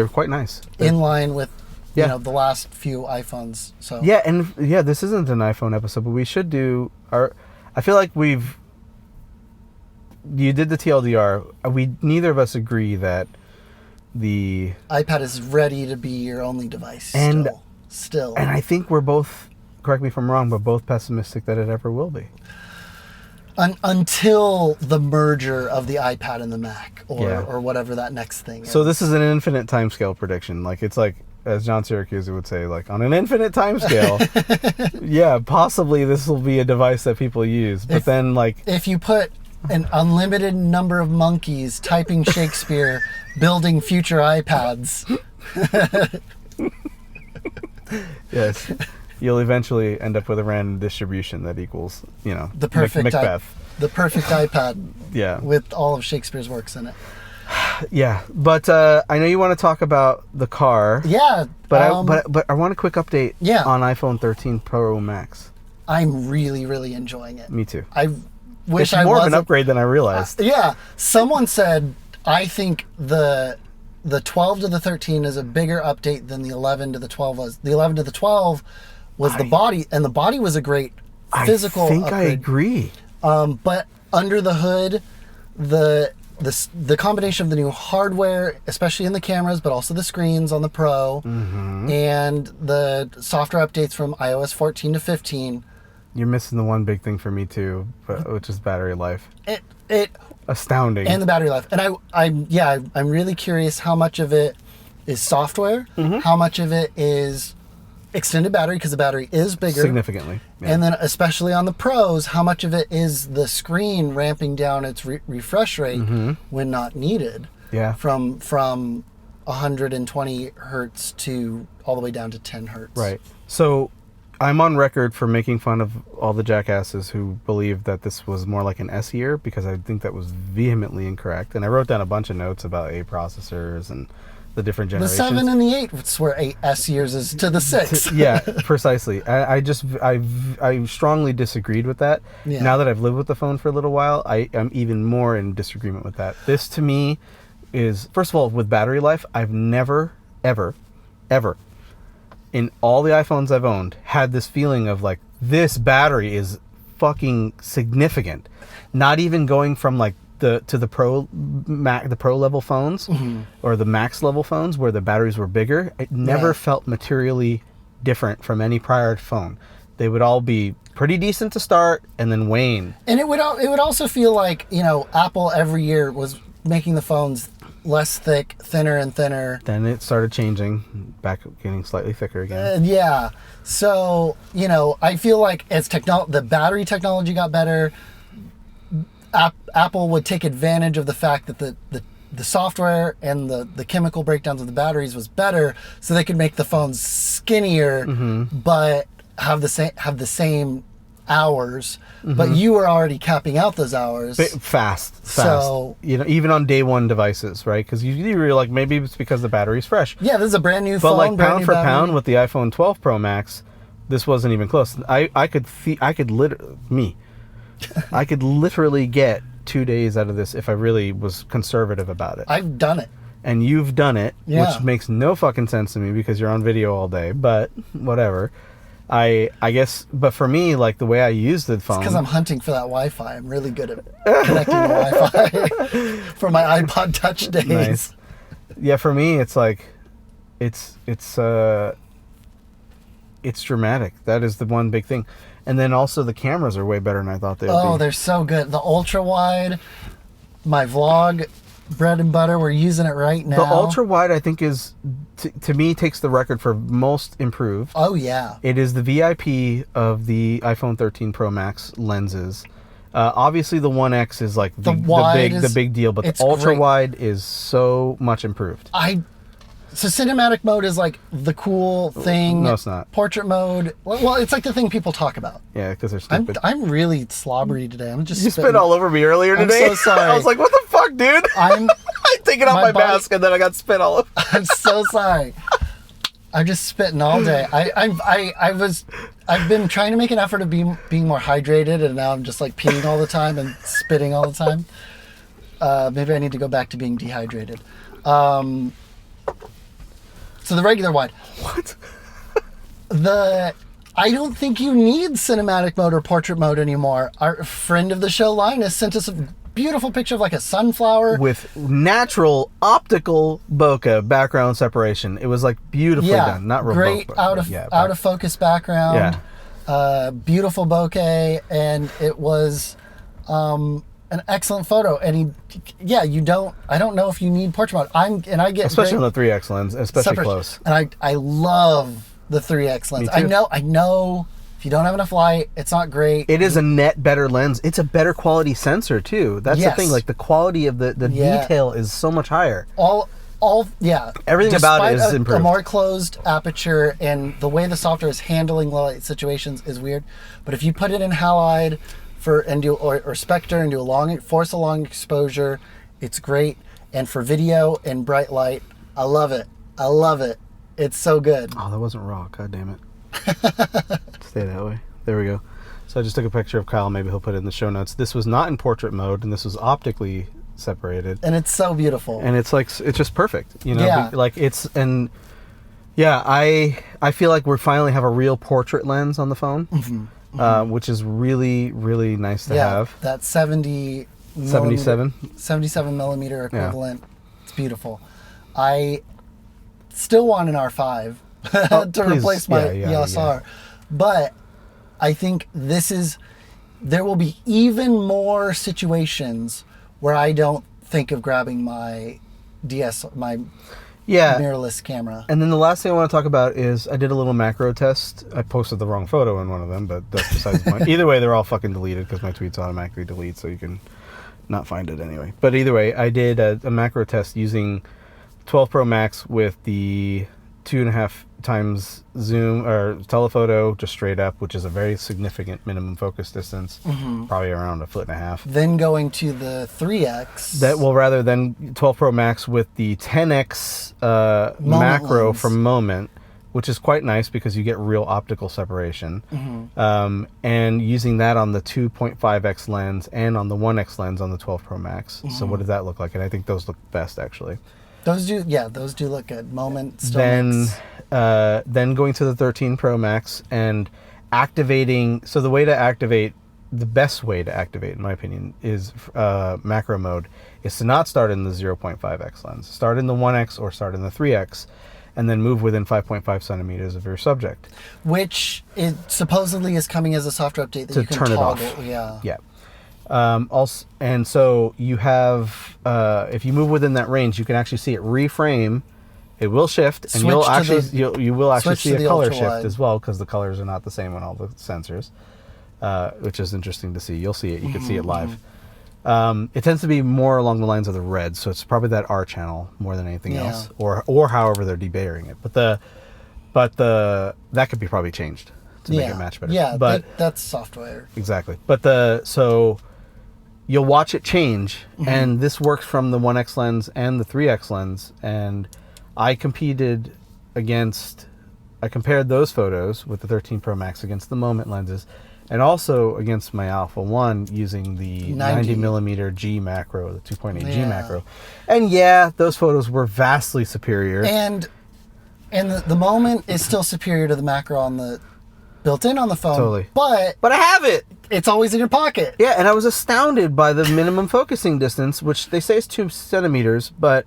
quite nice. In line with the last few iPhones. So this isn't an iPhone episode, but we should do I feel like you did the TLDR. Neither of us agree that the iPad is ready to be your only device still. And I think we're both, correct me if I'm wrong, but both pessimistic that it ever will be. Until the merger of the iPad and the Mac, or whatever that next thing is. So this is an infinite timescale prediction. Like, it's like, as John Syracuse would say, like, on an infinite timescale, possibly this will be a device that people use. But then, like, if you put an unlimited number of monkeys typing Shakespeare, building future iPads. Yes. You'll eventually end up with a random distribution that equals, The perfect Macbeth. the perfect iPad. Yeah. With all of Shakespeare's works in it. Yeah, but I know you want to talk about the car. Yeah. But I want a quick update Yeah. on iPhone 13 Pro Max. I'm really, really enjoying it. Me too. I wish It's I more of wasn't. an upgrade than I realized. Yeah. Someone said, I think the 12 to the 13 is a bigger update than the 11 to the 12 was. The 11 to the 12 was the body, and the body was a great physical I think upgrade. I agree. But under the hood, the combination of the new hardware, especially in the cameras, but also the screens on the Pro, and the software updates from iOS 14 to 15. You're missing the one big thing for me too, which is battery life. It Astounding. and the battery life. And I'm really curious how much of it is software, how much of it is extended battery, because the battery is bigger Significantly. Yeah. and then especially on the Pros, how much of it is the screen ramping down its refresh rate when not needed. Yeah. From 120 hertz to all the way down to 10 hertz. Right. So I'm on record for making fun of all the jackasses who believe that this was more like an S year, because I think that was vehemently incorrect. And I wrote down a bunch of notes about A processors and the different The generations. 7 and the 8 were 8 S years is to the 6. Yeah, precisely. I strongly disagreed with that. Yeah. Now that I've lived with the phone for a little while, I am even more in disagreement with that. This to me is, first of all, with battery life, I've never, ever, in all the iPhones I've owned, had this feeling of like, this battery is fucking significant. Not even going from like the Pro level phones or the Max level phones where the batteries were bigger. It never felt materially different from any prior phone. They would all be pretty decent to start and then wane. And it would also feel like, Apple every year was making the phones less thick, thinner and thinner. Then it started changing, back getting slightly thicker again. Yeah. So, I feel like as the battery technology got better, Apple would take advantage of the fact that the software and the chemical breakdowns of the batteries was better, so they could make the phones skinnier, but have the same hours. But you were already capping out those hours. Fast. So, even on day one devices, right? Because you were like, maybe it's because the battery's fresh. Yeah, this is a brand new phone. But like brand pound new for battery. pound with the iPhone 12 Pro Max, this wasn't even close. I could literally get 2 days out of this if I really was conservative about it. I've done it. And you've done it, Yeah. which makes no fucking sense to me because you're on video all day, but whatever. I guess, but for me, like the way I use the phone. Because I'm hunting for that Wi-Fi. I'm really good at connecting to Wi-Fi for my iPod Touch days. Nice. Yeah, for me, it's like, it's dramatic. That is the one big thing. And then also the cameras are way better than I thought they would be. Oh, they're so good. The ultra wide, my vlog, bread and butter. We're using it right now. The ultra wide, I think, is to me takes the record for most improved. Oh yeah. It is the VIP of the iPhone 13 Pro Max lenses. Obviously, the 1X is like the big deal, but the ultra wide is so much improved. So cinematic mode is like the cool thing. No, it's not. Portrait mode. Well, it's like the thing people talk about. Yeah, because they're stupid. I'm really slobbery today. I'm just. You spit all over me earlier today. I'm so sorry. I was like, "What the fuck, dude?" I'm taking off my mask and then I got spit all over. I'm so sorry. I'm just spitting all day. I've been trying to make an effort of being more hydrated, and now I'm just like peeing all the time and spitting all the time. Maybe I need to go back to being dehydrated. So the regular wide. What? I don't think you need cinematic mode or portrait mode anymore. Our friend of the show, Linus, sent us a beautiful picture of like a sunflower. With natural optical bokeh background separation. It was like beautifully done. Not real great bokeh, out of focus background. Yeah. Beautiful bokeh, and it was an excellent photo. And I don't know if you need portrait mode. Especially on the 3X lens, especially close. And I love the 3X lens. Me too. I know If you don't have enough light, it's not great. It is a net better lens. It's a better quality sensor too. That's the thing. Like the quality of the detail is so much higher. Everything about it is improved. A more closed aperture, and the way the software is handling low light situations is weird. But if you put it in halide or Spectre and force a long exposure, it's great. And for video and bright light, I love it. I love it. It's so good. Oh, that wasn't raw. God damn it. Stay that way. There we go. So I just took a picture of Kyle. Maybe he'll put it in the show notes. This was not in portrait mode, and this was optically separated. And it's so beautiful. And it's just perfect. You know, I feel like we finally have a real portrait lens on the phone, which is really, really nice to have. That 77 millimeter equivalent. Yeah. It's beautiful. I still want an R5 to replace my EOS R, but I think there will be even more situations where I don't think of grabbing my mirrorless camera. And then the last thing I want to talk about is I did a little macro test. I posted the wrong photo in one of them, but that's besides the point. Either way, they're all fucking deleted because my tweets automatically delete, so you can not find it anyway. But either way, I did a macro test using 12 Pro Max with the 2.5 times zoom or telephoto just straight up, which is a very significant minimum focus distance, probably around 1.5 feet. Then going to the 3x. Rather than 12 Pro Max with the 10x macro lens from Moment, which is quite nice because you get real optical separation. And using that on the 2.5x lens and on the 1x lens on the 12 Pro Max. So what does that look like? And I think those look best actually. Those do look good. Moment still then going to the 13 Pro Max and activating. So the best way to activate, in my opinion, is macro mode, is to not start in the 0.5x lens. Start in the 1x or start in the 3x, and then move within 5.5 centimeters of your subject. Which it supposedly is coming as a software update that you can turn toggle. It off. Yeah. Also, and so you have, if you move within that range, you can actually see it reframe. It will shift, and you will actually see a color shift as well, because the colors are not the same on all the sensors, which is interesting to see. You'll see it. You can see it live. It tends to be more along the lines of the red, so it's probably that R channel more than anything else, or however they're debayering it. But that could be probably changed to make it match better. Yeah, but that's software. Exactly. But so you'll watch it change, and this works from the 1x lens and the 3x lens, and I compared those photos with the 13 Pro Max against the Moment lenses, and also against my Alpha 1 using the 90mm G macro, the 2.8 G macro. And those photos were vastly superior. And the Moment is still superior to the macro on the built in on the phone. Totally. But I have it. It's always in your pocket. Yeah, and I was astounded by the minimum focusing distance, which they say is 2 centimeters, but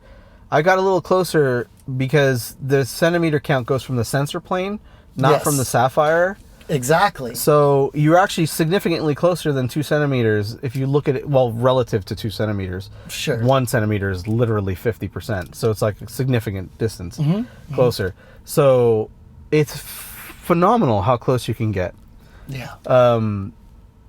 I got a little closer because the centimeter count goes from the sensor plane, not from the Sapphire. Exactly. So you're actually significantly closer than 2 centimeters if you look at it, well, relative to 2 centimeters. Sure. 1 centimeter is literally 50%. So it's like a significant distance closer. So it's phenomenal how close you can get. Yeah.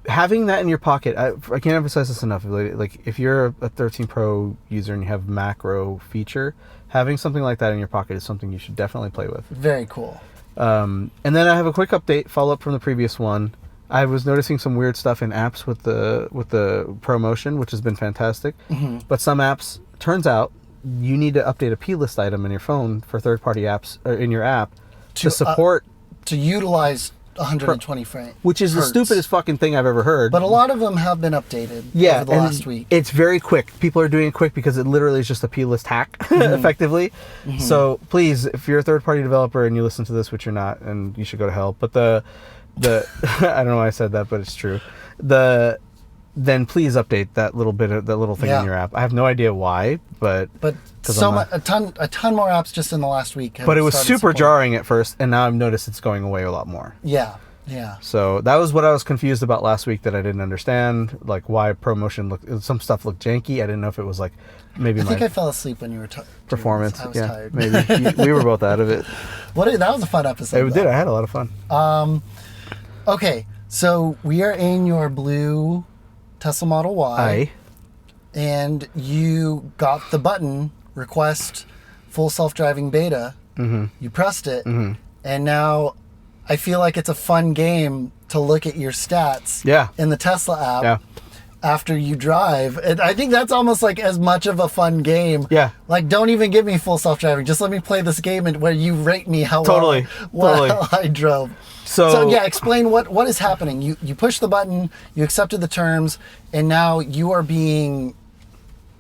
Having that in your pocket, I can't emphasize this enough. Like if you're a 13 Pro user and you have macro feature, having something like that in your pocket is something you should definitely play with. Very cool. And then I have a quick update, follow up from the previous one. I was noticing some weird stuff in apps with the ProMotion, which has been fantastic. But some apps, turns out, you need to update a plist item in your phone for third-party apps or in your app to support to utilize 120 frames, which is the stupidest fucking thing I've ever heard. But a lot of them have been updated over the last week. It's very quick. People are doing it quick because it literally is just a plist hack, effectively. So please, if you're a third-party developer and you listen to this, which you're not, and you should go to hell. But the I don't know why I said that, but it's true. Then please update that little thing in your app. I have no idea why, but a ton more apps just in the last week. But it was super jarring at first, and now I've noticed it's going away a lot more. Yeah. So that was what I was confused about last week that I didn't understand, like why ProMotion some stuff looked janky. I didn't know if it was like maybe I think I fell asleep when you were performance. I was tired. Maybe we were both out of it. That was a fun episode. It did. I had a lot of fun. Okay, so we are in your blue Tesla Model Y. And you got the button, request full self-driving beta. Mm-hmm. You pressed it. Mm-hmm. And now I feel like it's a fun game to look at your stats in the Tesla app after you drive. And I think that's almost like as much of a fun game. Yeah. Like, don't even give me full self-driving. Just let me play this game where you rate me how well I drove. So yeah, explain what is happening. You push the button, you accepted the terms, and now you are being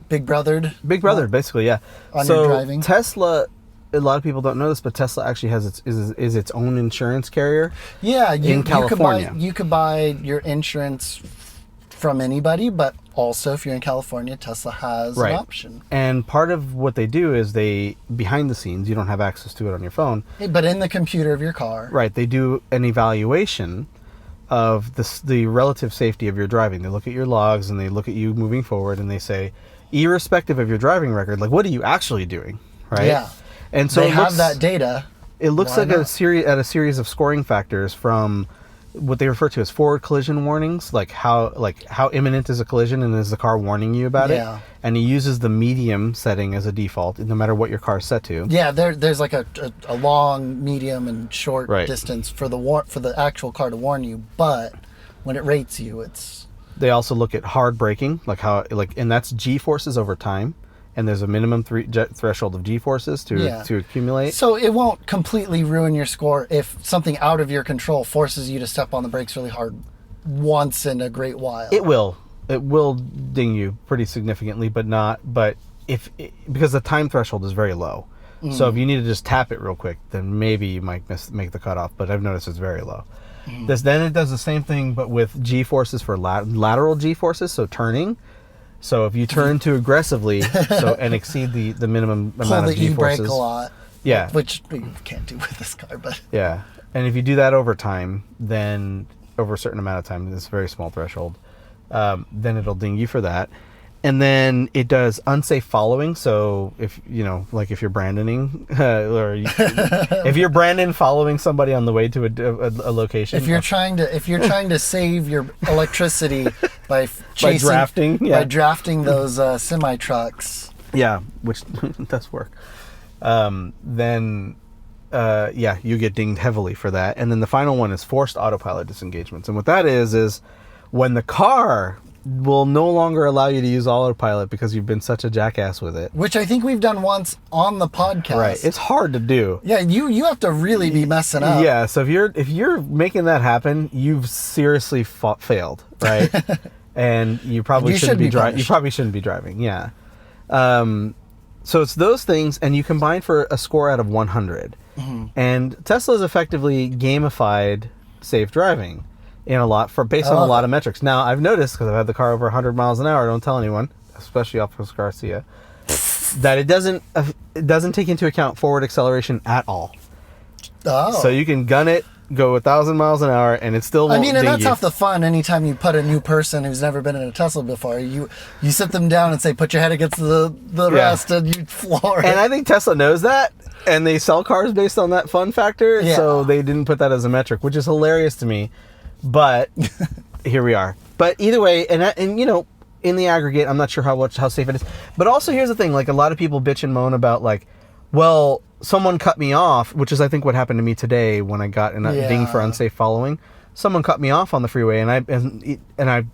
Big Brothered, basically, yeah. On your driving. Tesla, a lot of people don't know this, but Tesla actually has its own insurance carrier. Yeah, in California. You could buy your insurance from anybody, but also if you're in California, Tesla has an option. And part of what they do is behind the scenes, you don't have access to it on your phone. But in the computer of your car. Right, they do an evaluation of the relative safety of your driving. They look at your logs and they look at you moving forward and they say, irrespective of your driving record, like, what are you actually doing, right? Yeah. And so they have that data. It looks like a series of scoring factors from what they refer to as forward collision warnings, like how imminent is a collision and is the car warning you about it? And he uses the medium setting as a default, no matter what your car is set to. Yeah, there's like a long, medium, and short distance for the actual car to warn you, but when it rates you, it's. They also look at hard braking, and that's G-forces over time, and there's a minimum threshold of G-forces to accumulate. So it won't completely ruin your score if something out of your control forces you to step on the brakes really hard once in a great while. It will ding you pretty significantly, because the time threshold is very low. So if you need to just tap it real quick, then maybe you might make the cutoff. But I've noticed it's very low. Then it does the same thing, but with G-forces for lateral G-forces, so turning. So if you turn too aggressively and exceed the minimum amount of G-forces. Pull the e-brake a lot. Yeah. Which you can't do with this car, but. Yeah. And if you do that over time, then over a certain amount of time, this very small threshold, then it'll ding you for that. And then it does unsafe following. So if you're Brandoning, or if you're Brandon following somebody on the way to a location. If you're trying to save your electricity by drafting those semi trucks. Yeah, which does work. Then you get dinged heavily for that. And then the final one is forced autopilot disengagements. And what that is when the car will no longer allow you to use autopilot because you've been such a jackass with it. Which I think we've done once on the podcast. Right. It's hard to do. Yeah, you have to really be messing up. Yeah, so if you're making that happen, you've seriously failed, right? And you probably shouldn't be driving. You probably shouldn't be driving. Yeah. So it's those things, and you combine for a score out of 100. Mm-hmm. And Tesla's effectively gamified safe driving based on a lot of metrics. Now, I've noticed, because I've had the car over 100 miles an hour, don't tell anyone, especially Officer Garcia, that it doesn't take into account forward acceleration at all. Oh. So you can gun it, go 1,000 miles an hour, and it still won't ding you. And that's half the fun. Anytime you put a new person who's never been in a Tesla before, you sit them down and say, put your head against the rest, and you floor it. And I think Tesla knows that, and they sell cars based on that fun factor, so they didn't put that as a metric, which is hilarious to me. But here we are. But either way, and in the aggregate, I'm not sure how safe it is. But also, here's the thing: like, a lot of people bitch and moan about, like, well, someone cut me off, which is, I think, what happened to me today when I got a ding for unsafe following. Someone cut me off on the freeway, and I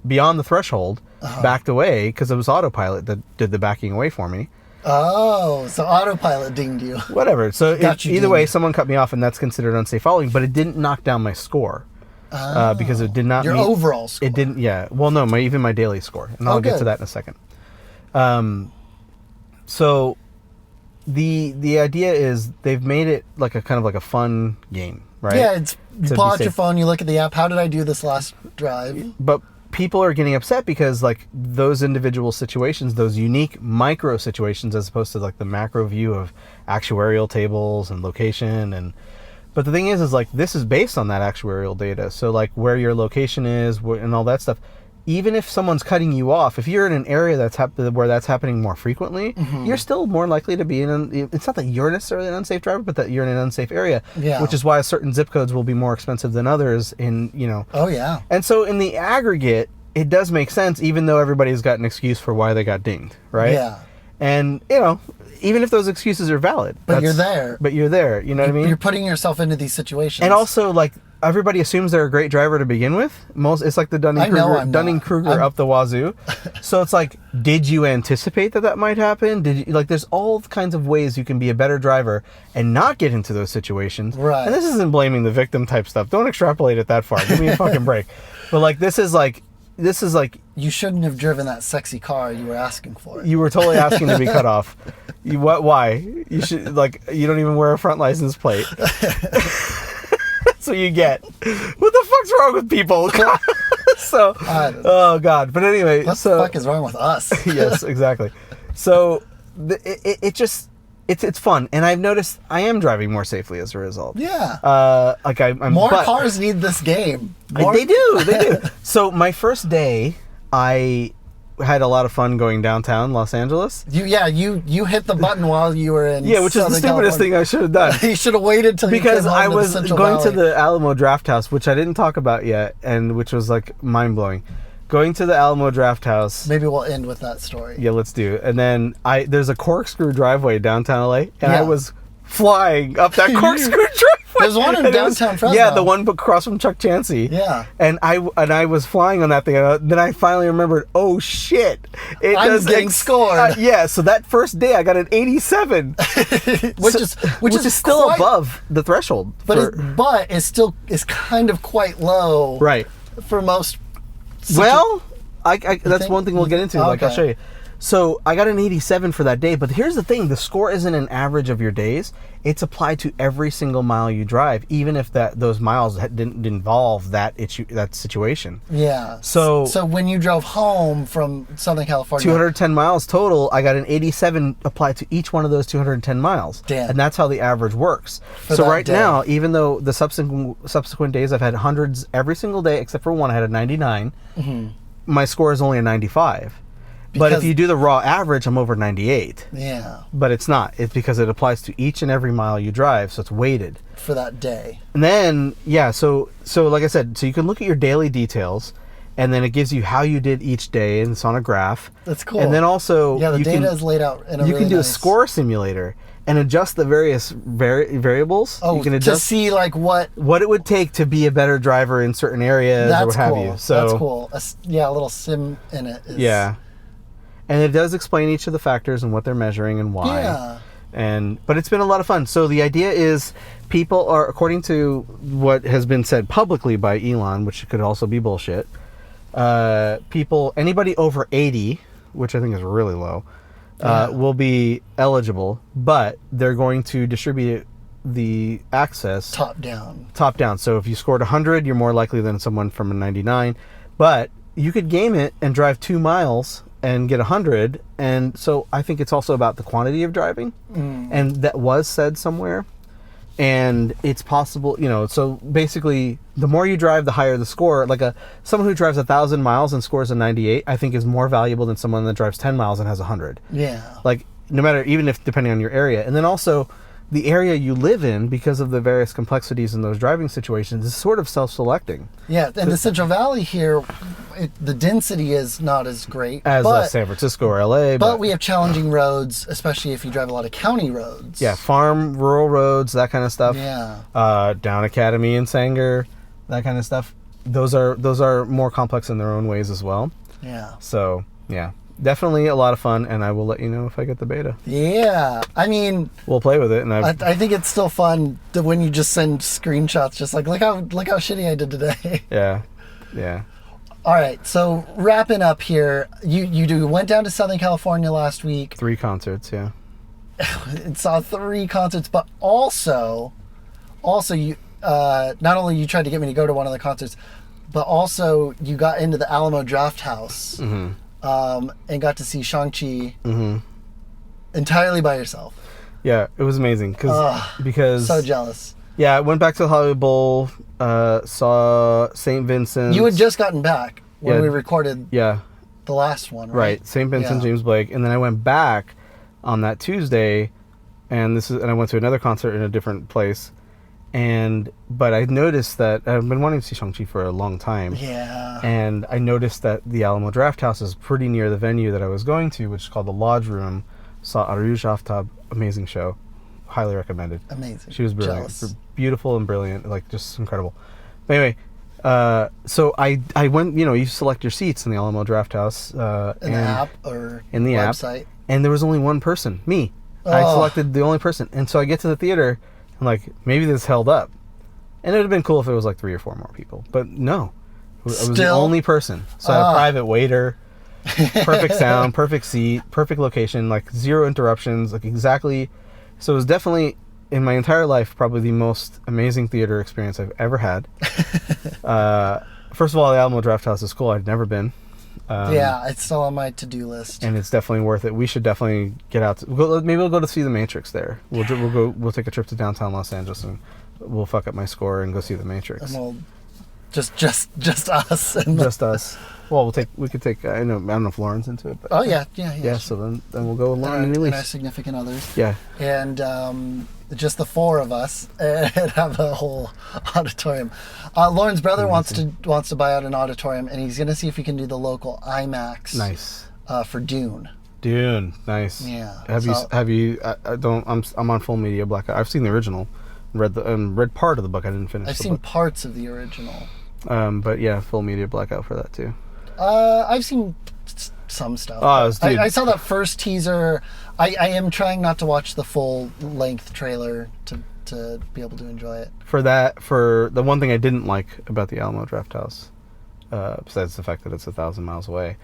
beyond the threshold, backed away because it was autopilot that did the backing away for me. Oh, so autopilot dinged you. Whatever. So either way, someone cut me off, and that's considered unsafe following. But it didn't knock down my score. Because it did not your overall score. It didn't. Yeah. Well, no, even my daily score, and I'll get to that in a second. So the idea is they've made it like a kind of like a fun game, right? Yeah, you pull out your phone, you look at the app. How did I do this last drive? But people are getting upset because, like, those individual situations, those unique micro situations, as opposed to like the macro view of actuarial tables and location. But the thing is like, this is based on that actuarial data. So, like, where your location is and all that stuff, even if someone's cutting you off, if you're in an area where that's happening more frequently, you're still more likely to be it's not that you're necessarily an unsafe driver, but that you're in an unsafe area, which is why certain zip codes will be more expensive than others Oh, yeah. And so in the aggregate, it does make sense, even though everybody's got an excuse for why they got dinged, right? Yeah. And, even if those excuses are valid. But you're there. You know what I mean? You're putting yourself into these situations. And also, like, everybody assumes they're a great driver to begin with. It's like the Dunning-Kruger up the wazoo. So it's like, did you anticipate that might happen? There's all kinds of ways you can be a better driver and not get into those situations. Right. And this isn't blaming the victim type stuff. Don't extrapolate it that far. Give me a fucking break. But like, this is like you shouldn't have driven that sexy car you were asking for. You were totally asking to be cut off. Why? You should you don't even wear a front license plate. That's what you get. What the fuck's wrong with people? So, oh god. But anyway, what the fuck is wrong with us? Yes, exactly. So it's fun, and I've noticed I am driving more safely as a result. Yeah. I'm more cars need this game. They do. So my first day, I had a lot of fun going downtown Los Angeles. You hit the button while you were in which is the stupidest thing I should have done. You should have waited till because I was going to the Alamo Draft House, which I didn't talk about yet, and which was like mind blowing. Going to the Alamo Draft House. Maybe we'll end with that story. Yeah, let's do. And then there's a corkscrew driveway downtown LA, and I was flying up that corkscrew driveway. There's one in downtown Fresno. Yeah, the one across from Chuck Chansey. Yeah. And I was flying on that thing. Then I finally remembered, oh shit. I'm getting scored. Yeah, so that first day I got an 87. which is still above the threshold. But it's kind of quite low. Right. For most. Well, that's one thing we'll get into. Like, I'll show you. So I got an 87 for that day, but here's the thing: the score isn't an average of your days. It's applied to every single mile you drive, even if those miles didn't involve that situation. Yeah. So when you drove home from Southern California, 210 miles total, I got an 87 applied to each one of those 210 miles. Damn. And that's how the average works. So right now, even though the subsequent days I've had hundreds every single day, except for one, I had a 99. Mm-hmm. My score is only a 95. But if you do the raw average, I'm over 98. Yeah. But it's not. It's because it applies to each and every mile you drive, so it's weighted. For that day. And then, so like I said, so you can look at your daily details, and then it gives you how you did each day, and it's on a graph. That's cool. And then also... Yeah, the data is laid out in a You really can do nice... a score simulator and adjust the various variables. Oh, you can adjust to see like what it would take to be a better driver in certain areas or what have you. So that's cool. A little sim in it. Yeah. And it does explain each of the factors and what they're measuring and why. Yeah. But it's been a lot of fun. So the idea is people are, according to what has been said publicly by Elon, which could also be bullshit, anybody over 80, which I think is really low, will be eligible, but they're going to distribute the access top down. So if you scored 100, you're more likely than someone from a 99. But you could game it and drive 2 miles and get 100, and so I think it's also about the quantity of driving, and that was said somewhere, and it's possible, so basically the more you drive, the higher the score. Like someone who drives 1,000 miles and scores a 98, I think is more valuable than someone that drives 10 miles and has 100. Yeah. Like, no matter, even if depending on your area. And then also the area you live in, because of the various complexities in those driving situations, is sort of self-selecting. Yeah, and the Central Valley here, the density is not as great as San Francisco or LA. But we have challenging roads, especially if you drive a lot of county roads. Yeah, farm, rural roads, that kind of stuff. Yeah. Down Academy and Sanger, that kind of stuff. Those are more complex in their own ways as well. Yeah. So, yeah. Definitely a lot of fun, and I will let you know if I get the beta. Yeah, I mean, we'll play with it, and I think it's still fun when you just send screenshots, just like look how shitty I did today. Yeah. All right, so wrapping up here, you went down to Southern California last week. 3 concerts, yeah. It saw 3 concerts, but also you not only you tried to get me to go to one of the concerts, but also you got into the Alamo Draft House. Mm-hmm. And got to see Shang-Chi entirely by yourself. Yeah, it was amazing because so jealous. Yeah, I went back to the Hollywood Bowl, saw St. Vincent. You had just gotten back. when we recorded Yeah. the last one, right? Right. St. Vincent, James Blake. And then I went back on that Tuesday, and I went to another concert in a different place. But I noticed that I've been wanting to see Shang-Chi for a long time. Yeah. And I noticed that the Alamo Drafthouse is pretty near the venue that I was going to, which is called the Lodge Room. Saw Aruj Aftab, amazing show. Highly recommended. Amazing. She was brilliant. Jealous. Beautiful and brilliant, like just incredible. But anyway, so I went, you select your seats in the Alamo Drafthouse. In the app or in the website? app. And there was only one person, me. I selected the only person. And so I get to the theater, and like, maybe this held up. And it would have been cool if it was like 3 or 4 more people. But no. I was the only person. So I had a private waiter, perfect sound, perfect seat, perfect location, like 0 interruptions, like exactly. So it was definitely, in my entire life, probably the most amazing theater experience I've ever had. First of all, the Alamo Drafthouse is cool. I'd never been. Yeah, it's still on my to-do list. And it's definitely worth it. We should definitely get out. Maybe we'll go to see The Matrix there. We'll take a trip to downtown Los Angeles, and we'll fuck up my score and go see The Matrix. And we'll just us. And just us. Well, we could take. I don't know if Lauren's into it, but yeah. Yeah. So then we'll go with Lauren and Elise. And our significant others. Yeah. And just the 4 of us and have a whole auditorium. Lauren's brother wants to buy out an auditorium, and he's gonna see if he can do the local IMAX. Nice. For Dune. Dune, nice. Yeah. Have you? I'm on full media blackout. I've seen the original, read part of the book. I didn't finish. I've seen parts of the original. But yeah, full media blackout for that too. I've seen some stuff. I saw that first teaser. I am trying not to watch the full length trailer to be able to enjoy it. For the one thing I didn't like about the Alamo Drafthouse, besides the fact that it's 1,000 miles away,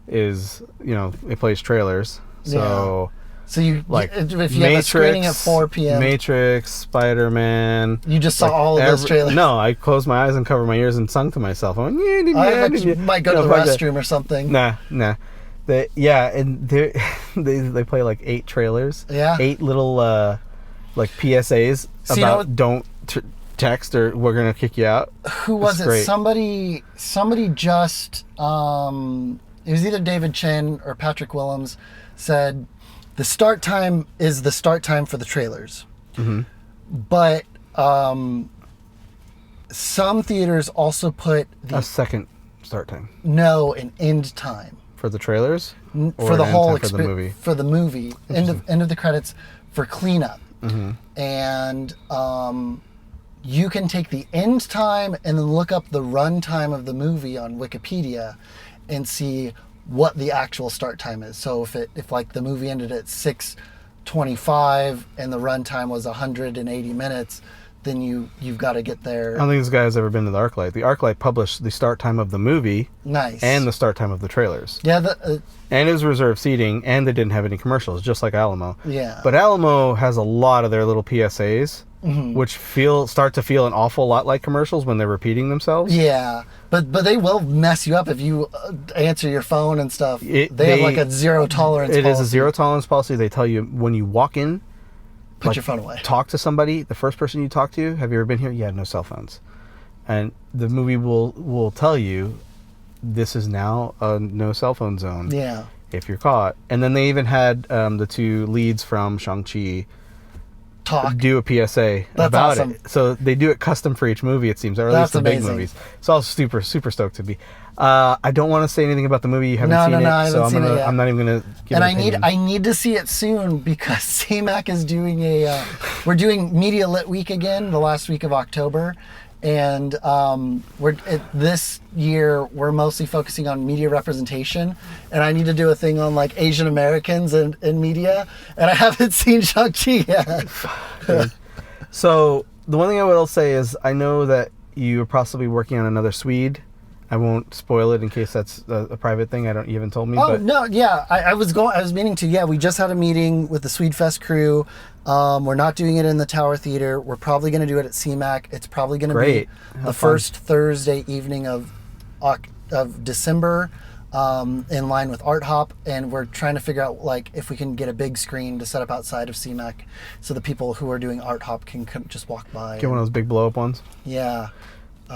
is it plays trailers. So you if you have a screening at 4 p.m. Matrix, Spider-Man. You just saw all of those trailers. No, I closed my eyes and covered my ears and sung to myself. I went, you might go to the restroom or something. Nah. And they play like 8 trailers. Yeah. 8 little like PSAs about don't text or we're gonna kick you out. Who was it? Great. Somebody just it was either David Chen or Patrick Willems said the start time is the start time for the trailers. Mm-hmm. But some theaters also put a second start time. No, an end time. For the trailers? For the whole experience? For the movie. End of the credits for cleanup. Mm-hmm. And you can take the end time and then look up the run time of the movie on Wikipedia and see what the actual start time is. So if like the movie ended at 6:25 and the run time was 180 minutes, then you've got to get there. I don't think this guy has ever been to the ArcLight. The ArcLight published the start time of the movie. Nice. And the start time of the trailers. Yeah. And it was reserved seating, and they didn't have any commercials, just like Alamo. Yeah. But Alamo has a lot of their little PSAs, which start to feel an awful lot like commercials when they're repeating themselves. Yeah. But they will mess you up if you answer your phone and stuff. They have like a zero tolerance policy. It is a zero tolerance policy. They tell you when you walk in, put your phone away. Talk to somebody. The first person you talk to, have you ever been here? Yeah, no cell phones. And the movie will tell you this is now a no cell phone zone. Yeah. If you're caught. And then they even had the 2 leads from Shang-Chi do a PSA about awesome. it. So they do it custom for each movie, it seems, or at least the big movies. So I was super, super stoked to be. I don't want to say anything about the movie. You haven't seen it. I haven't seen it yet. I'm not even going to give an opinion. I need to see it soon because CMAC is doing we're doing Media Lit Week again, the last week of October. And this year we're mostly focusing on media representation, and I need to do a thing on like Asian Americans in media, and I haven't seen Shang-Chi yet. So the one thing I will say is I know that you're possibly working on another Swede. I won't spoil it in case that's a private thing. You haven't told me. No, yeah, I was meaning to. Yeah, we just had a meeting with the Swedefest crew. We're not doing it in the Tower Theater. We're probably going to do it at CMAC. It's probably going to be the first Thursday evening of December, in line with Art Hop, and we're trying to figure out like if we can get a big screen to set up outside of CMAC, so the people who are doing Art Hop can just walk by. Get one of those big blow up ones. Yeah.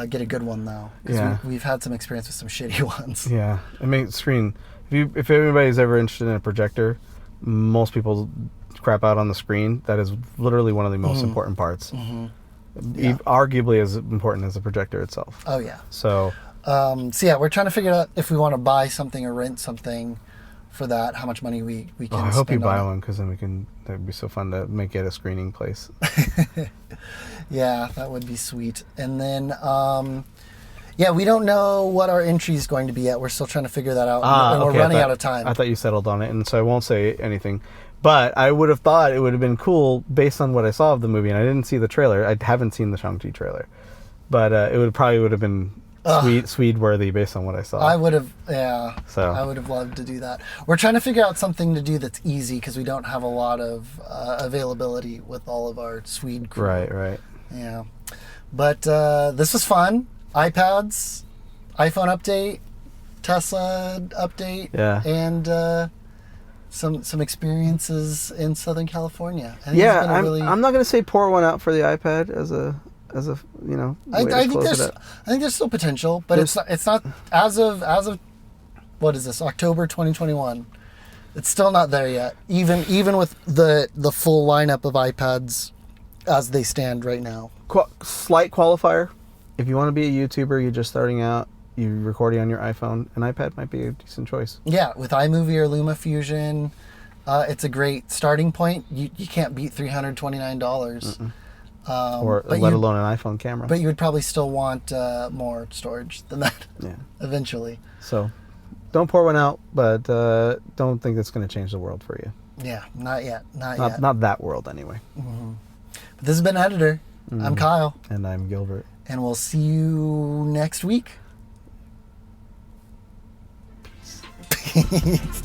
get a good one though. Because Yeah. we've had some experience with some shitty ones. Yeah, I mean, screen. If anybody's ever interested in a projector, most people crap out on the screen. That is literally one of the most important parts. Yeah. Arguably as important as the projector itself. Oh yeah. So So yeah, we're trying to figure out if we want to buy something or rent something for that. How much money we can. I hope you spend buy on one, because then we can. That'd be so fun to make it a screening place. it. Yeah, that would be sweet. And then yeah, we don't know what our entry is going to be yet. We're still trying to figure that out, and we're running out of time. I thought you settled on it, and so I won't say anything. But I would have thought it would have been cool based on what I saw of the movie, and I didn't see the trailer. I haven't seen the Shang-Chi trailer, but it would have been Swede worthy based on what I saw. I would have, yeah. So. I would have loved to do that. We're trying to figure out something to do that's easy because we don't have a lot of availability with all of our Swede crew. Right. Yeah, but this was fun. iPads, iPhone update, Tesla update, Yeah. and some experiences in Southern California. I think Yeah, it's been a really, I'm not gonna say pour one out for the iPad as a way to close it up. I think there's still potential, but it's not as of what is this, October 2021. It's still not there yet. Even with the full lineup of iPads as they stand right now. Slight qualifier: if you want to be a YouTuber, you're just starting out, you're recording on your iPhone, an iPad might be a decent choice. Yeah, with iMovie or LumaFusion, it's a great starting point. You can't beat $329. Or let alone an iPhone camera. But you would probably still want more storage than that. Yeah. Eventually. So, don't pour one out, but don't think it's going to change the world for you. Yeah, not yet. Not yet. Not that world, anyway. But this has been Editor. I'm Kyle. And I'm Gilbert. And we'll see you next week. Peace.